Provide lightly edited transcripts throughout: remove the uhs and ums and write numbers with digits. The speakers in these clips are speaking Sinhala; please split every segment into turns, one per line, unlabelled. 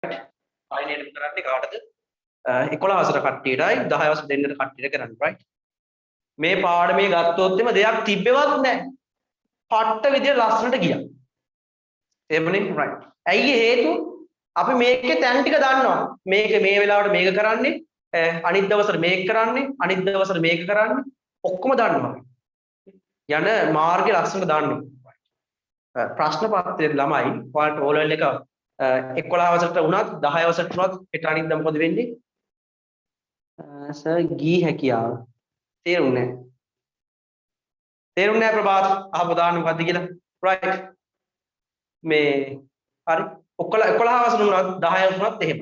ආයෙත් කරන්නේ කාටද 11 වසර කට්ටියටයි 10 වසර දෙන්නට කට්ටියට කරන්නේ right මේ පාඩමේ ගත්තොත් එම දෙයක් තිබ්බෙවත් නැහැ පට්ට විදිය ලස්සනට ගියා එබනේ right ඇයි හේතුව අපි මේකේ තැන් ටික දන්නවා මේක මේ වෙලාවට මේක කරන්නේ අනිත් දවසට මේක කරන්නේ අනිත් දවසට මේක කරන්නේ ඔක්කොම දන්නවා යන මාර්ගය ලස්සනට දන්නවා ප්‍රශ්න පත්‍රයේ ළමයි ඔයාලට ඕ ලෙවල් එක 11 වසරට වුණත් 10 වසරට වුණත් හෙට අනිද්දා මොකද වෙන්නේ සර් ගී හැකියාව තේරුණේ නැහැ ප්‍රභාත් අහපු දාන්න මොකද්ද කියලා right මේ හරි 11 වසර වුණත් 10 වුණත් එහෙම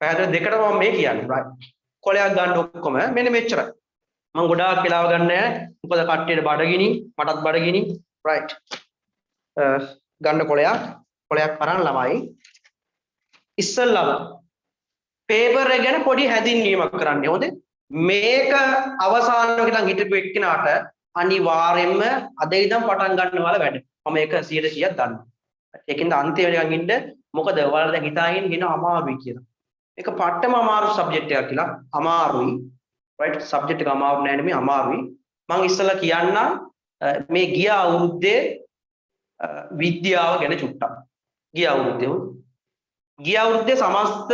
පැහැදිලි දෙකටම මම මේ කියන්නේ right කොලයක් ගන්න ඔක්කොම මෙන්න මෙච්චරයි මම ගොඩාක් වෙලාව ගන්න නැහැ මොකද කට්ටියට බඩගිනි මටත් බඩගිනි right ගන්න කොලයක් අරන් ළමයි ඉස්සල්ලාම පේපර් එක ගැන පොඩි හැඳින්වීමක් කරන්න ඕනේ මේක අවසානයකට නම් හිටපු එක්කිනාට අනිවාර්යයෙන්ම අද ඉඳන් පටන් ගන්නවා වැඩ මම ඒක 100%ක් දන්නවා ඒකින්ද අන්තිම වෙනකන් ඉන්න මොකද ඔයාලා දැන් හිතාගෙන ඉන්න අමාරුයි කියලා ඒක පට්ටම අමාරු සබ්ජෙක්ට් එකක් කියලා අමාරුයි right සබ්ජෙක්ට් එක අමාරු නෑ නෙමෙයි අමාරුයි මම ඉස්සලා කියන්නම් මේ ගිය අවුරුද්දේ විද්‍යාව ගැන චුට්ටක් ගිය අවුරුද්දේ සමස්ත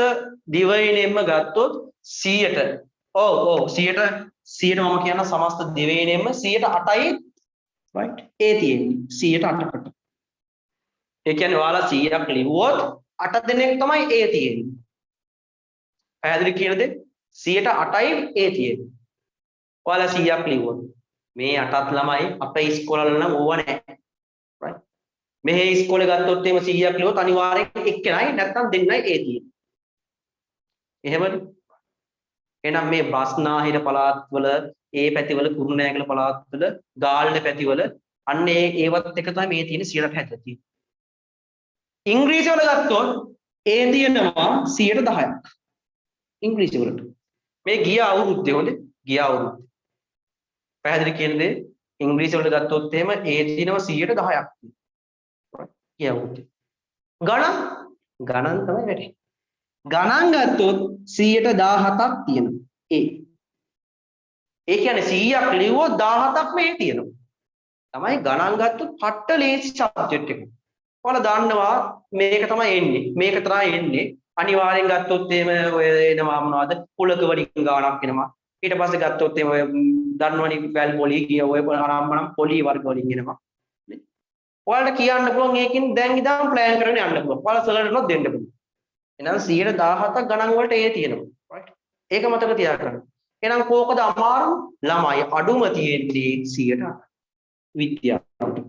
දිවයිනෙන්ම ගත්තොත් 100ට ඔව් 100ට මම කියන සමස්ත දිවයිනෙන්ම 108යි right ඒ තියෙන්නේ 108කට ඒ කියන්නේ ඔයාලා 100ක් ලිව්වොත් 8 දෙනෙක් තමයි ඒ තියෙන්නේ පැහැදිලි කියනද 108යි ඒ තියෙන්නේ ඔයාලා 100ක් ලිව්වොත් මේ 8ත් ළමයි අපේ ඉස්කෝලවල නම් ඕව නැහැ right මෙහි ඉස්කෝලේ ගත්තොත් එහෙම 100ක් ලිව්වොත් අනිවාර්යෙන් එක්කෙනයි නැත්නම් දෙන්නයි ඒ තියෙන්නේ එහෙමද එහෙනම් මේ බස්නාහිර පළාත්වල ඒ පැතිවල කුරුණෑගල පළාත්වල ගාල්ල පැතිවල අන්න ඒවත් එක තමයි මේ තියෙන 160 ඉංග්‍රීසි වල ගත්තොත් ඒ තියෙනවා 10%ක් ඉංග්‍රීසි වලට මේ ගිය අවුරුද්දේ හොඳේ ගිය අවුරුද්දේ පැහැදිලි කියන දේ ඉංග්‍රීසි වල ගත්තොත් එහෙම ඒ තියෙනවා 10%ක් ගිය අවුරුද්දේ ගණන් තමයි වැඩි ගණන් ගත්තොත් 17%ක් තියෙනවා ඒ කියන්නේ 100ක් ලිව්වොත් 17ක් මේ තියෙනවා තමයි ගණන් ගත්තොත් පට්ට ලේසි සබ්ජෙක්ට් එක ඔයාලා දන්නවා මේක තමයි එන්නේ අනිවාර්යෙන් ගත්තොත් එහෙම ඔය එනවා මොනවද කුලක වලින් ගානක් එනවා ඊට පස්සේ ගත්තොත් එහෙම දන්නවනේ වැල් පොලි කිය ඔය ආරම්භනම් පොලි වර්ග වලින් එනවා ඔයාලට කියන්න පුළුවන් ඒකින් දැන් ඉඳන් ප්ලෑන් කරගෙන යන්න පුළුවන් ඔයාලා සර්ලට්වත් දෙන්න පුළුවන් එහෙනම් 117ක් ගණන් වලට ඒ තියෙනවා right ඒක මතක තියාගන්න එහෙනම් කෝකද අමාරු ළමයි අඩුම තියෙන්නේ 100ට විද්‍යාවට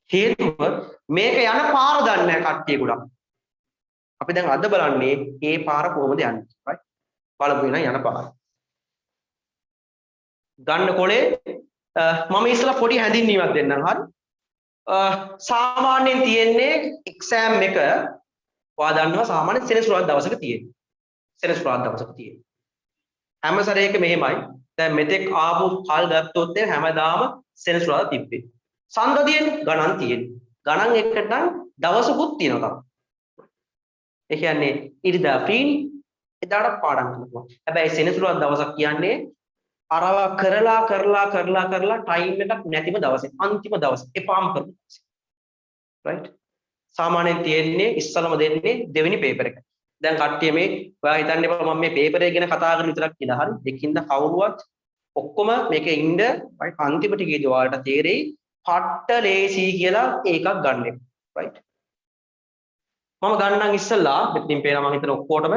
හේතුව මේක යන පාර දන්නේ නැහැ කට්ටිය ගොඩක් අපි දැන් අද බලන්නේ ඒ පාර කොහොමද යන්නේ right බලමු වෙන යන පාර ගන්න කොලේ මම ඉස්සලා පොඩි හැඳින්වීමක් දෙන්නම් හරි සාමාන්‍යයෙන් තියෙන්නේ එක්සෑම් එක ඔයා දන්නවා සාමාන්‍ය සෙනසුරාදා දවසක තියෙන්නේ හැම සැරේක මෙහෙමයි දැන් මෙතෙක් ආපු කල් ගත්තොත් හැමදාම සෙනසුරාදා තිබ්බේ සඳදියෙන් ගණන් තියෙන්නේ ගණන් එකට නම් දවසකුත් තියෙනවා තමයි ඒ කියන්නේ ඉරිදා ෆ්‍රී එදාට පාඩම් කරනවා හැබැයි සෙනසුරාදා දවසක් කියන්නේ අරව කරලා ටයිම් එකක් නැතිම දවසේ අන්තිම දවසේ එපාම කරපු දවසේ right සාමාන්‍යයෙන් තියෙන්නේ ඉස්සලම දෙන්නේ දෙවෙනි පේපර් එක දැන් කට්ටිය මේ ඔයා හිතන්න එපා මම මේ පේපර් එක ගැන කතා කරන විතරක් කියලා හරි දෙකින්ද කවුරුවත් ඔක්කොම මේකේ ඉන්න right අන්තිම ටිකේදී ඔයාලට තේරෙයි පට්ට ලේසි කියලා ඒකක් ගන්න එක right මම ගන්නම් ඉස්සලා මෙතනින් පේනවා මම හිතන ඔක්කොටම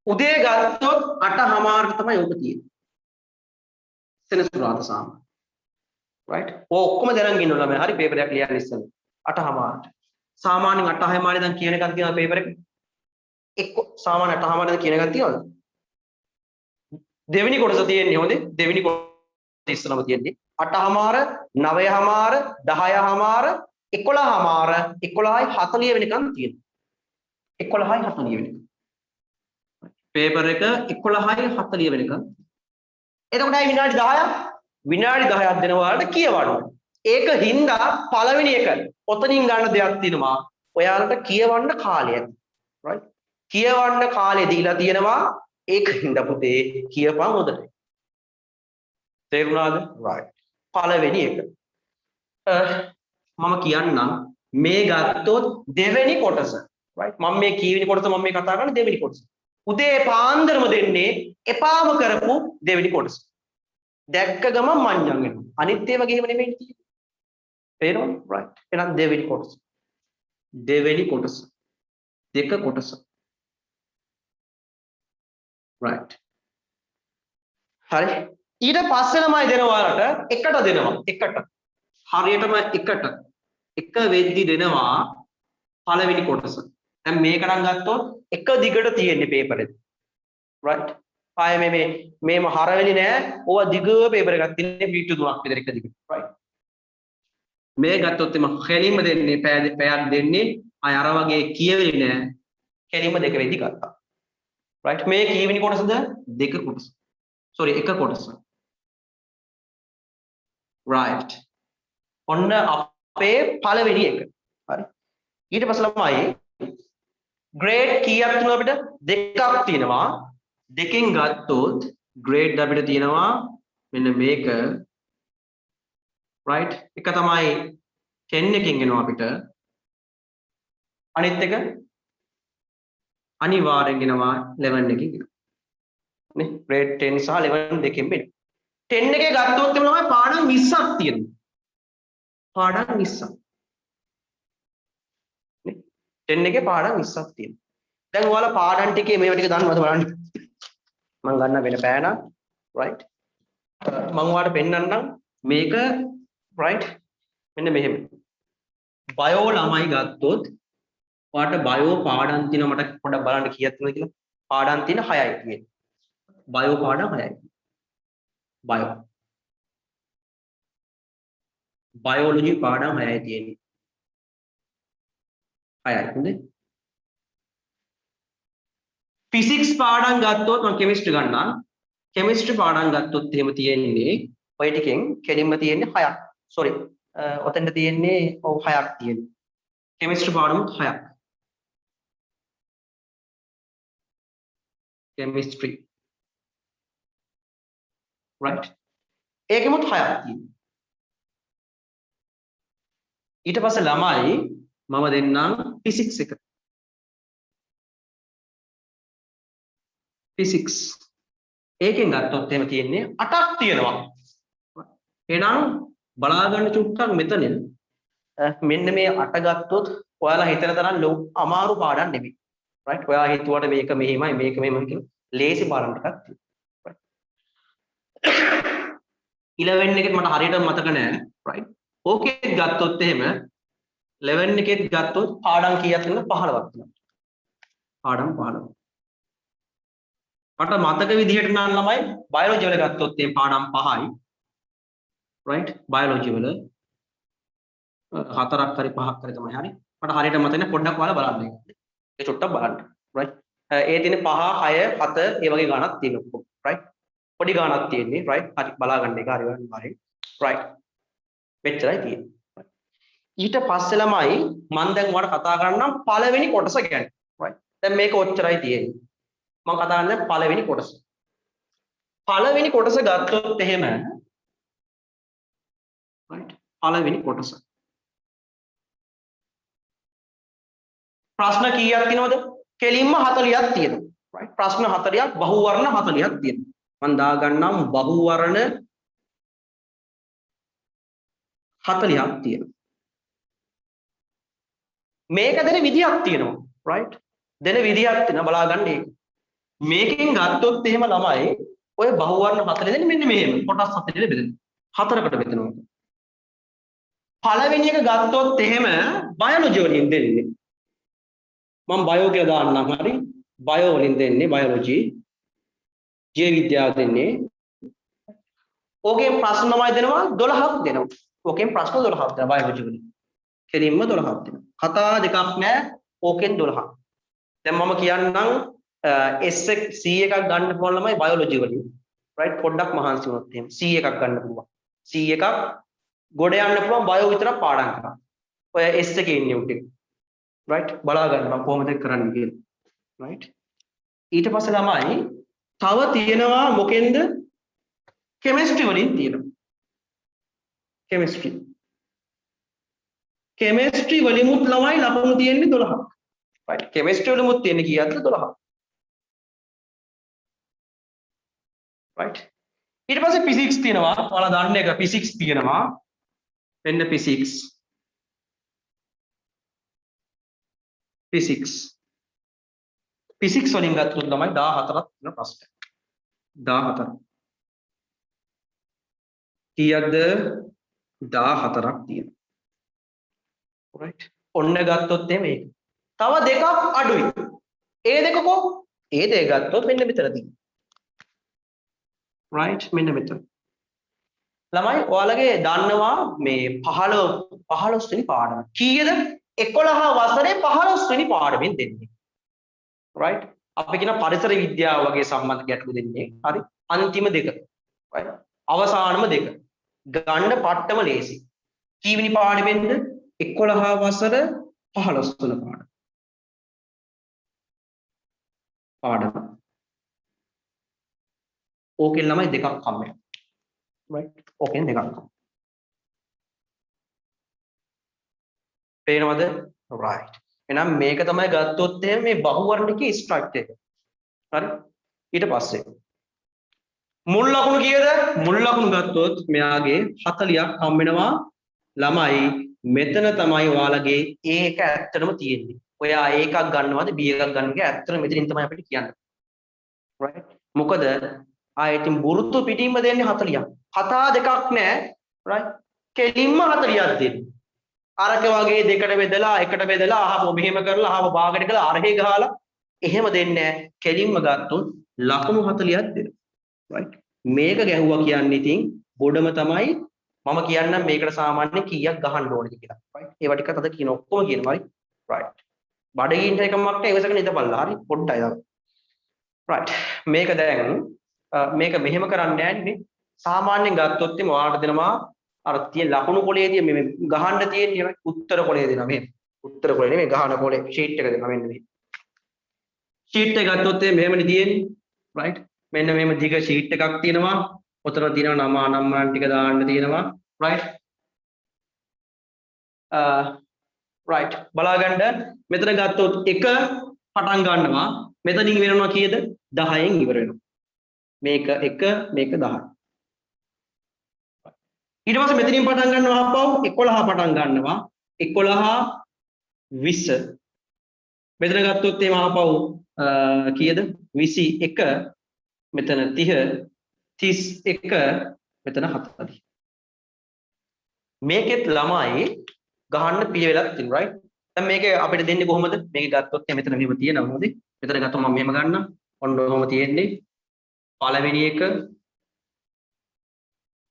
උදේ ගත්තොත් 8:00ට තමයි ඔබ තියෙන්නේ සෙනසුරාදා සාමාන්‍ය right ඔක්කොම දැනන් ඉන්නවා ළමයි හරි පේපර් එක ලියන්න ඉස්සලා 8:00ට සාමාන්‍යයෙන් 8:00 දැන් කියන එකක් තියෙනවා පේපර් එක එක්ක සාමාන්‍ය 8:00 දැන් කියන එකක් තියෙනවද දෙවෙනි කොටස තියෙන්නේ හොඳේ දෙවෙනි කොටස ඉස්සලම තියෙන්නේ 8:00 9:00 10:00 11:00 වෙනකන් තියෙනවා 11:40 වෙනකන් පේපර් එක 11:40 වෙනකන් එතකොට අය විනාඩි 10ක් දෙනවා ඔයාලට කියවන්න ඒක හින්දා පළවෙනි එක ඔතනින් ගන්න දෙයක් තියෙනවා ඔයාලට කියවන්න කාලය ඇති. right? කියවන්න කාලය දීලා තියෙනවා. ඒකින්ද පුතේ කියපන් හොඳට. තේරුණාද? right. පළවෙනි එක. මම කියන්නම් මේ ගත්තොත් දෙවෙනි කොටස. right? මම මේ කීවෙනි කොටස මම මේ කතා කරන්නේ දෙවෙනි කොටස. උදේ පාන්දරම දෙන්නේ එපාම කරපු දෙවෙනි කොටස. දැක්ක ගමන් මඤ්ඤම් වෙනවා. අනිත් ඒවා ගෙහෙම නෙමෙයි තියෙන්නේ. තේරෙනවද? right. එහෙනම් දෙවෙනි කොටස. දෙවෙනි කොටස. දෙක කොටස. right. හරි. ඊට පස්සේ ළමයි දෙනවා ඔයාලට එකට දෙනවා. එකට. හරියටම එකට. එක වෙද්දි දෙනවා පළවෙනි කොටස. දැන් මේක නම් ගත්තොත් එක දිගට තියෙන්නේ පේපර් එක. right. ආයේ මේම හරවෙලි නෑ. ඕවා දිග පේපර් එකක් තියෙන්නේ පීටු 3ක් විතර එක දිගට. right. මේ ගත්තොත් එම කෙලින්ම දෙන්නේ පැයක් දෙන්නේ අය අර වගේ කියවෙලි නෑ. කෙලින්ම දෙක වෙද්දි ගත්තා. right. මේ කීවෙනි කොටසද? දෙක කොටස. sorry එක කොටස. right. ඔන්න අපේ පළවෙනි එක. හරි. ඊට පස්සේ ළමයි grade කීයක් තියෙනවද අපිට? දෙකක් තියෙනවා. දෙකෙන් ගත්තොත් grade අපිට තියෙනවා මෙන්න මේක. right. එක තමයි 10 එකෙන් එනවා අපිට. අනිත් එක අනිවාර්යෙන් එනවා 11 එකකින් එනවා. නේ? grade 10 සහ 11 දෙකෙන් වෙනවා. 10 එකේ ගත්තොත් එම තමයි පාඩම් 20ක් තියෙනවා. පාඩම් 20ක්. නේ? 10 එකේ පාඩම් 20ක් තියෙනවා. දැන් ඔයාලා පාඩම් ටිකේ මේවා ටික දන්නවද බලන්න. මම ගන්න වෙන පෑන. right. මම ඔයාලට පෙන්නන්නම් මේක right. මෙන්න මෙහෙම. බයෝ ළමයි ගත්තොත් ඔයාලට බයෝ පාඩම් තියෙනවා මට පොඩ්ඩක් බලන්න කීයක් තියෙනවද කියලා. පාඩම් තියෙන 6යි තියෙන්නේ. බයෝ පාඩම් 6යි. බයෝ. බයෝලොජි පාඩම් 6යි තියෙන්නේ. 6යි හොඳේ. ෆිසික්ස් පාඩම් ගත්තොත් මම කෙමිස්ට්‍රි ගන්නම්. කෙමිස්ට්‍රි පාඩම් ගත්තොත් එහෙම තියෙන්නේ ඔය ටිකෙන් කෙලින්ම තියෙන්නේ 6ක්. sorry. ඔතෙන්ද තියෙන්නේ ඔව් 6ක් තියෙන්නේ. කෙමිස්ට්‍රි පාඩමුත් 6ක්. කෙමිස්ට්‍රි. right. ඒකෙමුත් 6ක් තියෙනවා. ඊට පස්සේ ළමයි මම දෙන්නම් ෆිසික්ස් එක. ෆිසික්ස්. ඒකෙන් ගත්තොත් එහෙම තියෙන්නේ 8ක් තියෙනවා. එහෙනම් බලා ගන්න චුට්ටක් මෙතන මෙන්න මේ 8 ගත්තොත් ඔයාලා හිතන තරම් අමාරු පාඩම් නෙමෙයි. right. ඔයා හිතුවට මේක මෙහෙමයි මේක මෙහෙමයි කියලා ලේසි පාඩම් ටිකක් තියෙනවා. right. 11 එකෙත් මට හරියට මතක නෑ. right. ඕකෙත් ගත්තොත් එහෙම 11 එකෙත් ගත්තොත් පාඩම් කීයක් තියෙනවද? 15ක් තියෙනවා. පාඩම් 15. මට මතක විදිහට නම් ළමයි බයෝලොජි වල ගත්තොත් මේ පාඩම් 5යි. right. බයෝලොජි වල 4ක් හරි 5ක් හරි තමයි හරි. මට හරියට මතක නැහැ පොඩ්ඩක් ඔයාලා බලන්න ඒක. ඒ චුට්ටක් බලන්න. right. ඒ තියෙන්නේ 5 6 7 ඒ වගේ ගණක් තියෙනවා. right. පොඩි ගණක් තියෙන්නේ. right. හරි බලා ගන්න එක හරි වань. right. මෙච්චරයි තියෙන්නේ. ඊට පස්සේ ළමයි මම දැන් ඔයාලට කතා කරන්නම් පළවෙනි කොටස ගැන. right. දැන් මේක ඔච්චරයි තියෙන්නේ. මම කතා කරන්නේ පළවෙනි කොටස. පළවෙනි කොටස ගත්තොත් එහෙම right. පළවෙනි කොටස. ප්‍රශ්න කීයක් තියෙනවද? කෙලින්ම 40ක් තියෙනවා. right. ප්‍රශ්න 40ක් බහුවර්ණ 40ක් තියෙනවා. මම දාගන්නම් බහුවර්ණ 40ක් තියෙනවා. මේක දෙන විදියක් තියෙනවා. right. දෙන විදියක් තියෙනවා බලා ගන්න ඒක. මේකෙන් ගත්තොත් එහෙම ළමයි ඔය බහුවර්ණ 40 දෙන්නේ මෙන්න මෙහෙම කොටස් 40 බෙදෙනවා. 4කට බෙදෙනවා. පළවෙනි එක ගත්තොත් එහෙම බයෝලොජි වලින් දෙන්නේ. මම බයෝ කියලා දාන්නම් හරි. බයෝ වලින් දෙන්නේ බයෝලොජි. ජීව විද්‍යාව දෙන්නේ. ඕකෙන් ප්‍රශ්නමයි දෙනවා 12ක් දෙනවා. ඕකෙන් ප්‍රශ්න 12ක් දෙනවා බයෝලොජි වලින්. කෙලින්ම 12ක් දෙනවා. කතා දෙකක් නෑ ඕකෙන් 12ක්. දැන් මම කියන්නම් S එක C එකක් ගන්න පුළුවන් ළමයි බයෝලොජි වලින්. right. පොඩ්ඩක් මහන්සි වුණොත් එහෙම C එකක් ගන්න පුළුවන්. C එකක් ගොඩ යන්න පුළුවන් බයෝ විතරක් පාඩම් කරා. ඔය S එකේ ඉන්නේ උන්ට. right බලා ගන්න මම කොහොමද කරන්නේ කියලා right ඊට පස්සේ ළමයි තව තියෙනවා මොකෙන්ද chemistry වලින් තියෙනවා chemistry වලිමුත් ළමයි ලකුණු තියෙන්නේ 12ක් right chemistry වලිමුත් තියෙන්නේ කීයක්ද 12ක් right ඊට පස්සේ physics තියෙනවා ඔයාලා දන්න එක physics තියෙනවා එන්න physics වලින් ගත්තොත් ළමයි 14ක් තියෙන ප්‍රශ්න 14 කීයක්ද 14ක් තියෙනවා right ඔන්න ගත්තොත් එමේ තව දෙකක් අඩුයි ඒ දෙක කො ඒ දෙක ගත්තොත් මෙන්න මෙතනදී right මෙන්න මෙතන ළමයි ඔයාලගේ දන්නවා මේ 15 වෙනි පාඩම කීයද 11 වසරේ 15 වෙනි පාඩමෙන් දෙන්නේ right අපි කියන පරිසර විද්‍යාව වගේ සම්බන්ධ ගැටලු දෙන්නේ හරි අන්තිම දෙක right අවසානම දෙක ගන්න පට්ටම ලේසි කීවෙනි පාඩමෙන්ද 11 වසර 15 වෙනි පාඩම ඕකෙන් ළමයි දෙකක් කම්මයි right ඕකෙන් දෙකක් කම් පේනවද right එහෙනම් මේක තමයි ගත්තොත් එහෙනම් මේ බහුවර්ණිකී ස්ට්‍රක්චර් එක හරි ඊට පස්සේ මුල් ලකුණු කීයද මුල් ලකුණු ගත්තොත් මෙයාගේ 40ක් හම් වෙනවා ළමයි මෙතන තමයි ඔයාලගේ A එක ඇත්තටම තියෙන්නේ ඔයා A එකක් ගන්නවද B එකක් ගන්න එක ඇත්තටම මෙතනින් තමයි අපිට කියන්නේ right මොකද ආයෙත් බුරුතු පිටින්ම දෙන්නේ 40ක් කතා දෙකක් නැහැ right කෙලින්ම 40ක් දෙන්නේ අරක වගේ දෙකට බෙදලා එකට බෙදලා අහපො මෙහෙම කරලා අහපො භාගයට කරලා අරහේ ගහලා එහෙම දෙන්නේ නැහැ කෙලින්ම ගත්තොත් ලකුණු 40ක් දෙනවා right මේක ගැහුවා කියන්නේ ඉතින් බොඩම තමයි මම කියන්නම් මේකට සාමාන්‍යයෙන් කීයක් ගහන්න ඕනද කියලා right ඒවා ටිකත් අද කියන ඔක්කොම කියනවා right බඩගින්න එකමක් නැහැ ඉවසගෙන ඉඳපල්ලා හරි පොඩ්ඩයි දාන්න right මේක දැන් මේක මෙහෙම කරන්නේ නැහැ සාමාන්‍යයෙන් ගත්තොත් එimhe ඔයාලට දෙනවා අර තියෙන ලකුණු කොලේදී මේ ගහන්න තියෙන්නේ උත්තර කොලේ දෙනවා මෙහෙම උත්තර කොලේ නෙමෙයි ගහන කොලේ ෂීට් එක දෙනවා මෙන්න මේ ෂීට් එක ගත්තොත් මෙහෙමනේ තියෙන්නේ right මෙන්න මෙහෙම දිග ෂීට් එකක් තියෙනවා ඔතන තියෙනවා නම අනම්මන ටික දාන්න තියෙනවා right right බලාගන්න මෙතන ගත්තොත් එක පටන් ගන්නවා මෙතනින් වෙනවා කීයද 10න් ඉවර වෙනවා මේක 1 මේක 10 ඊට පස්සේ මෙතනින් පටන් ගන්නවා අපව 11 පටන් ගන්නවා 11 20 මෙතන ගත්තොත් එහම අපව කීයද 21 මෙතන 30 31 මෙතන 40 මේකෙත් ළමයි ගහන්න පිළිවෙලක් තියෙනවා right දැන් මේක අපිට දෙන්නේ කොහොමද මේක ගත්තොත් මෙතන මෙහෙම තියෙනවා නේද මෙතන ගත්තොත් මම මෙහෙම ගන්නම් ඔන්න ඔහොම තියෙන්නේ පළවෙනි එක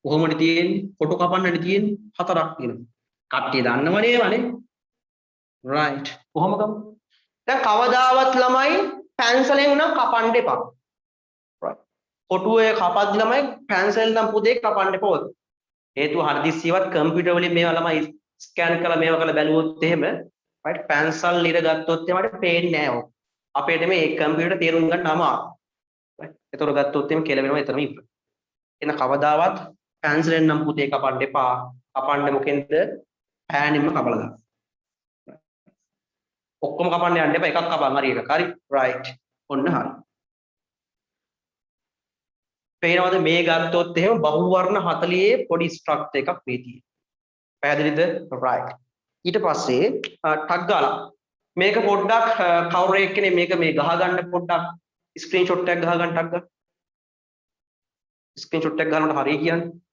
කොහොමද තියෙන්නේ ෆොටෝ කපන්නනේ තියෙන්නේ 4ක් තියෙනවා කට්ටිය දන්නවනේ වනේ right කොහොම ගමු දැන් කවදාවත් ළමයි පැන්සලෙන් නම් කපන්න එපා right ෆොටෝ එක කපද්දි ළමයි පැන්සල් නම් පුතේ කපන්න එපා හේතුව හරිදිස්සියවත් කම්පියුටර් වලින් මේවා ළමයි ස්කෑන් කරලා මේවා කරලා බැලුවොත් එහෙම right පැන්සල් ඉර ගත්තොත් එහෙමට පේන්නේ නැහැ ඔක අපේට මේ කම්පියුටර් තේරුම් ගන්න අමාරුයි right ඒතොර ගත්තොත් එහෙම කියලා වෙනවා එතරම් ඉවර එන කවදාවත් පැන්සලෙන් නම් පුතේ කපන්න එපා කපන්න මොකෙන්ද පෑනින්ම කපලා දාන්න ඔක්කොම කපන්න යන්න එපා එකක් කපන්න හරි එකක් හරි right ඔන්න හරි පේනවද මේ ගත්තොත් එහෙම බහුවර්ණ 40 පොඩි ස්ට්‍රක්චර් එකක් මේ තියෙන්නේ පැහැදිලිද right ඊට පස්සේ ටග් ගාලා මේක පොඩ්ඩක් කවුරු එක්කනේ මේක මේ ගහ ගන්න පොඩ්ඩක් ස්ක්‍රීන්ෂොට් එකක් ගහ ගන්න ටග් ගන්න ස්ක්‍රීන්ෂොට් එකක් ගන්නකොට හරිය කියන්නේ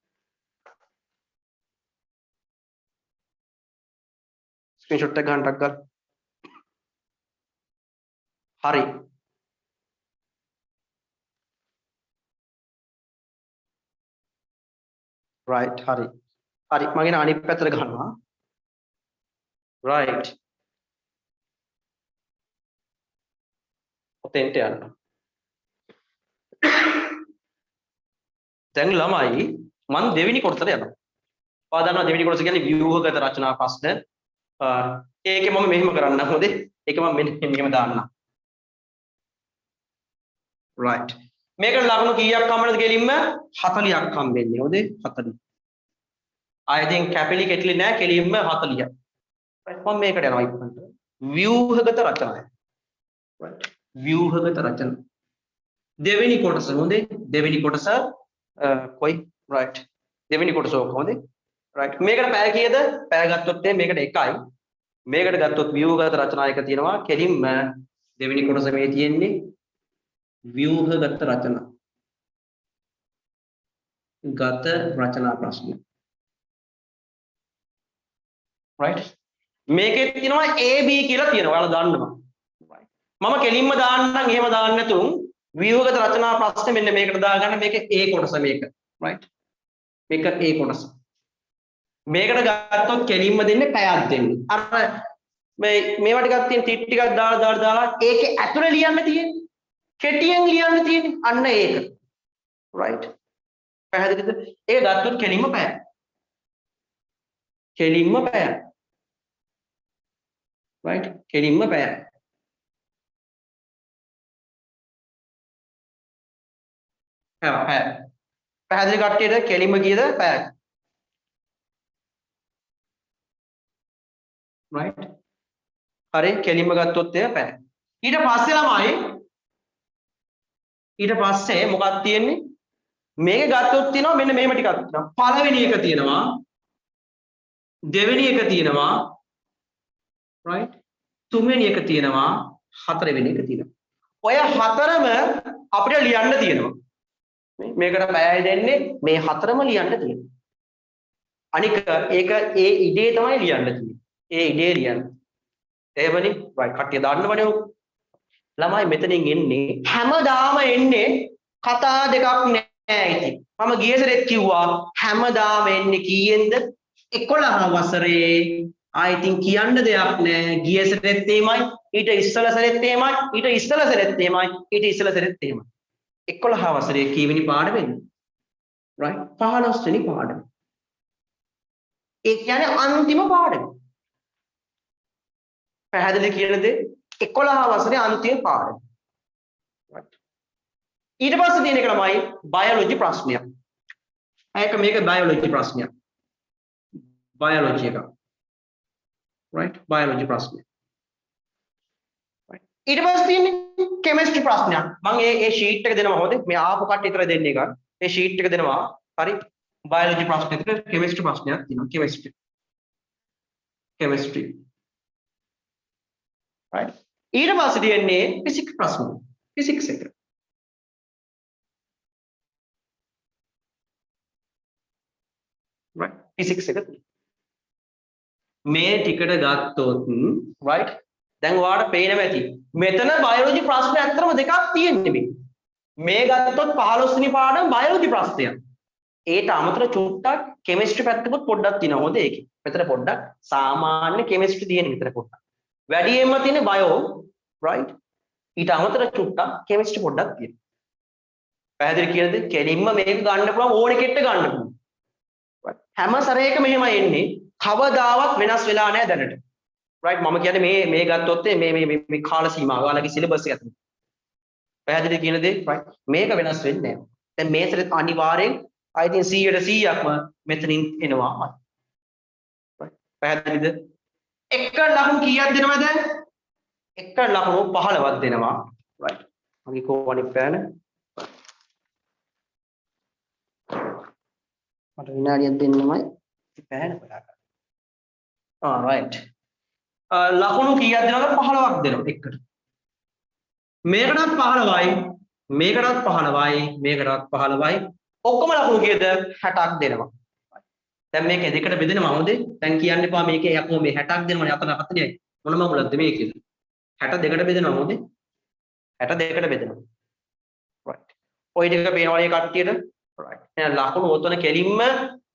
ස්ක්‍රීන්ෂොට් එක ගන්න ටග් ගන්න හරි right හරි හරි මම කියන අනිත් පැත්තට ගන්නවා right ඔතෙන්ට යන්න දැන් ළමයි මම දෙවෙනි කොටසට යනවා. ඔයා දන්නවා දෙවෙනි කොටස කියන්නේ ව්‍යුහගත රචනා ප්‍රශ්න ඒකේ මම මෙහෙම කරන්න හොඳේ. ඒක මම මෙහෙම දාන්න. right. මේකට ලකුණු කීයක් හම්බෙන්නද කෙලින්ම 40ක් හම්බෙන්නේ. හොඳේ 40. I think කැපිලි කෙටිලි නෑ කෙලින්ම 40ක්. right. මම මේකට යනවා ඉක්මනට. ව්‍යුහගත රචනය. right. ව්‍යුහගත රචන. දෙවෙනි කොටස හොඳේ. දෙවෙනි කොටස කොයි right. දෙවෙනි කොටස ඕක හොඳේ. right. මේකට පැය කීයද? පැය ගත්තොත් මේකට 1යි. මේකට ගත්තොත් ව්‍යුහගත රචනා එක තියෙනවා කෙලින්ම දෙවෙනි කොටස මේ තියෙන්නේ ව්‍යුහගත රචනා. ගත රචනා ප්‍රශ්න. right. මේකේ තියෙනවා A B කියලා තියෙනවා. ඔයාලා දන්නවා. right. මම කෙලින්ම දාන්නම් එහෙම දාන්න නැතුම් ව්‍යුහගත රචනා ප්‍රශ්න මෙන්න මේකට දාගන්න මේක A කොටස මේක. right. මේක A කොටස. මේකට ගත්තොත් කෙලින්ම දෙන්නේ පැයක් දෙන්නේ. අර මේවා ටිකක් තියෙන ටික ටිකක් දාලා ඒකේ ඇතුලේ ලියන්න තියෙන්නේ. කෙටියෙන් ලියන්න තියෙන්නේ. අන්න ඒක. right. පැහැදිලිද? ඒක ගත්තොත් කෙලින්ම පැය. කෙලින්ම පැය. right. කෙලින්ම පැය. පැය. පැහැදිලි කට්ටියට කෙලින්ම කීයද? පැය. right. හරි කෙලින්ම ගත්තොත් එය පැය. ඊට පස්සේ ළමයි ඊට පස්සේ මොකක්ද තියෙන්නේ? මේක ගත්තොත් තියෙනවා මෙන්න මෙහෙම ටිකක් තියෙනවා. පළවෙනි එක තියෙනවා. දෙවෙනි එක තියෙනවා. right. තුන්වෙනි එක තියෙනවා. හතරවෙනි එක තියෙනවා. ඔය හතරම අපිට ලියන්න තියෙනවා. මේකට පැයයි දෙන්නේ මේ හතරම ලියන්න තියෙනවා. අනික ඒක ඒ ඉඩේ තමයි ලියන්න තියෙන්නේ. ඒ ඉඩේ ලියන්න. එහෙමනේ right කට්ටිය දාන්නවනේ ඔක. ළමයි මෙතනින් එන්නේ හැමදාම එන්නේ කතා දෙකක් නෑ ඉතින්. මම ගිය සැරේත් කිව්වා හැමදාම එන්නේ කීයෙන්ද? 11 වසරේ. ආයි ඉතින් කියන්න දෙයක් නෑ. ගිය සැරේත් එහෙමයි, ඊට ඉස්සල සැරේත් එහෙමයි, ඊට ඉස්සල සැරේත් එහෙමයි, ඊට ඉස්සල සැරේත් එහෙමයි. 11 වසරේ කීවෙනි පාඩමෙන්ද? right 15 වෙනි පාඩම. ඒ කියන්නේ අන්තිම පාඩම. පැහැදිලි කියන දේ 11 වසරේ අන්තිම පාඩම. right. ඊට පස්සේ තියෙන එක තමයි බයොලොජි ප්‍රශ්නයක්. ඒක මේක බයොලොජි ප්‍රශ්නයක්. බයොලොජි එක. right බයොලොජි ප්‍රශ්නය. right. ඊට පස්සේ තියෙන්නේ කෙමිස්ට්‍රි ප්‍රශ්නයක්. මම ඒ ෂීට් එක දෙනවා හොඳේ. මේ ආපු කට්ටිය විතර දෙන්නේ එක. ඒ ෂීට් එක දෙනවා. හරි. බයොලොජි ප්‍රශ්නයකට කෙමිස්ට්‍රි ප්‍රශ්නයක් තියෙනවා. කෙමිස්ට්‍රි. කෙමිස්ට්‍රි. right. ඊට පස්සේ තියෙන්නේ ෆිසික්ස් ප්‍රශ්න. ෆිසික්ස් එක. right. ෆිසික්ස් එක. මේ ටිකට ගත්තොත් right දැන් ඔයාලට පේනවා ඇති මෙතන බයොලොජි ප්‍රශ්න ඇත්තටම දෙකක් තියෙන්නේ මේ ගත්තොත් 15 වෙනි පාඩම බයොලොජි ප්‍රශ්නයක් ඒට අමතර චුට්ටක් කෙමිස්ට්‍රි පැත්තකුත් පොඩ්ඩක් තියෙනවා හොඳ ඒකේ මෙතන පොඩ්ඩක් සාමාන්‍ය කෙමිස්ට්‍රි තියෙන විතර පොඩ්ඩක් වැඩියෙන්ම තියෙන්නේ බයෝ right ඊට අමතර චුට්ටක් කෙමිස්ට්‍රි පොඩ්ඩක් තියෙනවා පැහැදිලි කියලාද කෙලින්ම මේක ගන්න පුළුවන් ඕනේ කෙට්ට ගන්න පුළුවන් හැම සැරේකම මෙහෙම එන්නේ කවදාවත් වෙනස් වෙලා නැහැ දැනට. right මම කියන්නේ මේ ගත්තොත් මේ කාල සීමාව ඔයාලගේ සිලබස් එක ඇතුළේ. පැහැදිලි කියන දේ right මේක වෙනස් වෙන්නේ නැහැ. දැන් මේ සැරේ අනිවාර්යෙන් I think 100%ක්ම මෙතනින් එනවා. right පැහැදිලිද? එක ලකුණු කීයක් දෙනවද? එක ලකුණු 15ක් දෙනවා. right මගේ කෝවණි පෑන මට විනාඩියක් දෙන්නමයි පෑන පලා ගන්න. right. ලකුණු කීයක් දෙනවද 15ක් දෙනවා එකට. මේකටත් 15යි මේකටත් 15යි මේකටත් 15යි ඔක්කොම ලකුණු කීයද 60ක් දෙනවා. දැන් මේක දෙකට බෙදෙනවා හොඳේ. දැන් කියන්න එපා මේකේ යකෝ මේ 60ක් දෙනවනේ අතන 40යි. මොන මගුලක්ද මේකේ? 62කට බෙදෙනවා හොඳේ. 62කට බෙදෙනවා. right. ඔය ටික පේනවා මේ කට්ටියට. right. එහෙනම් ලකුණු ඔතන කෙලින්ම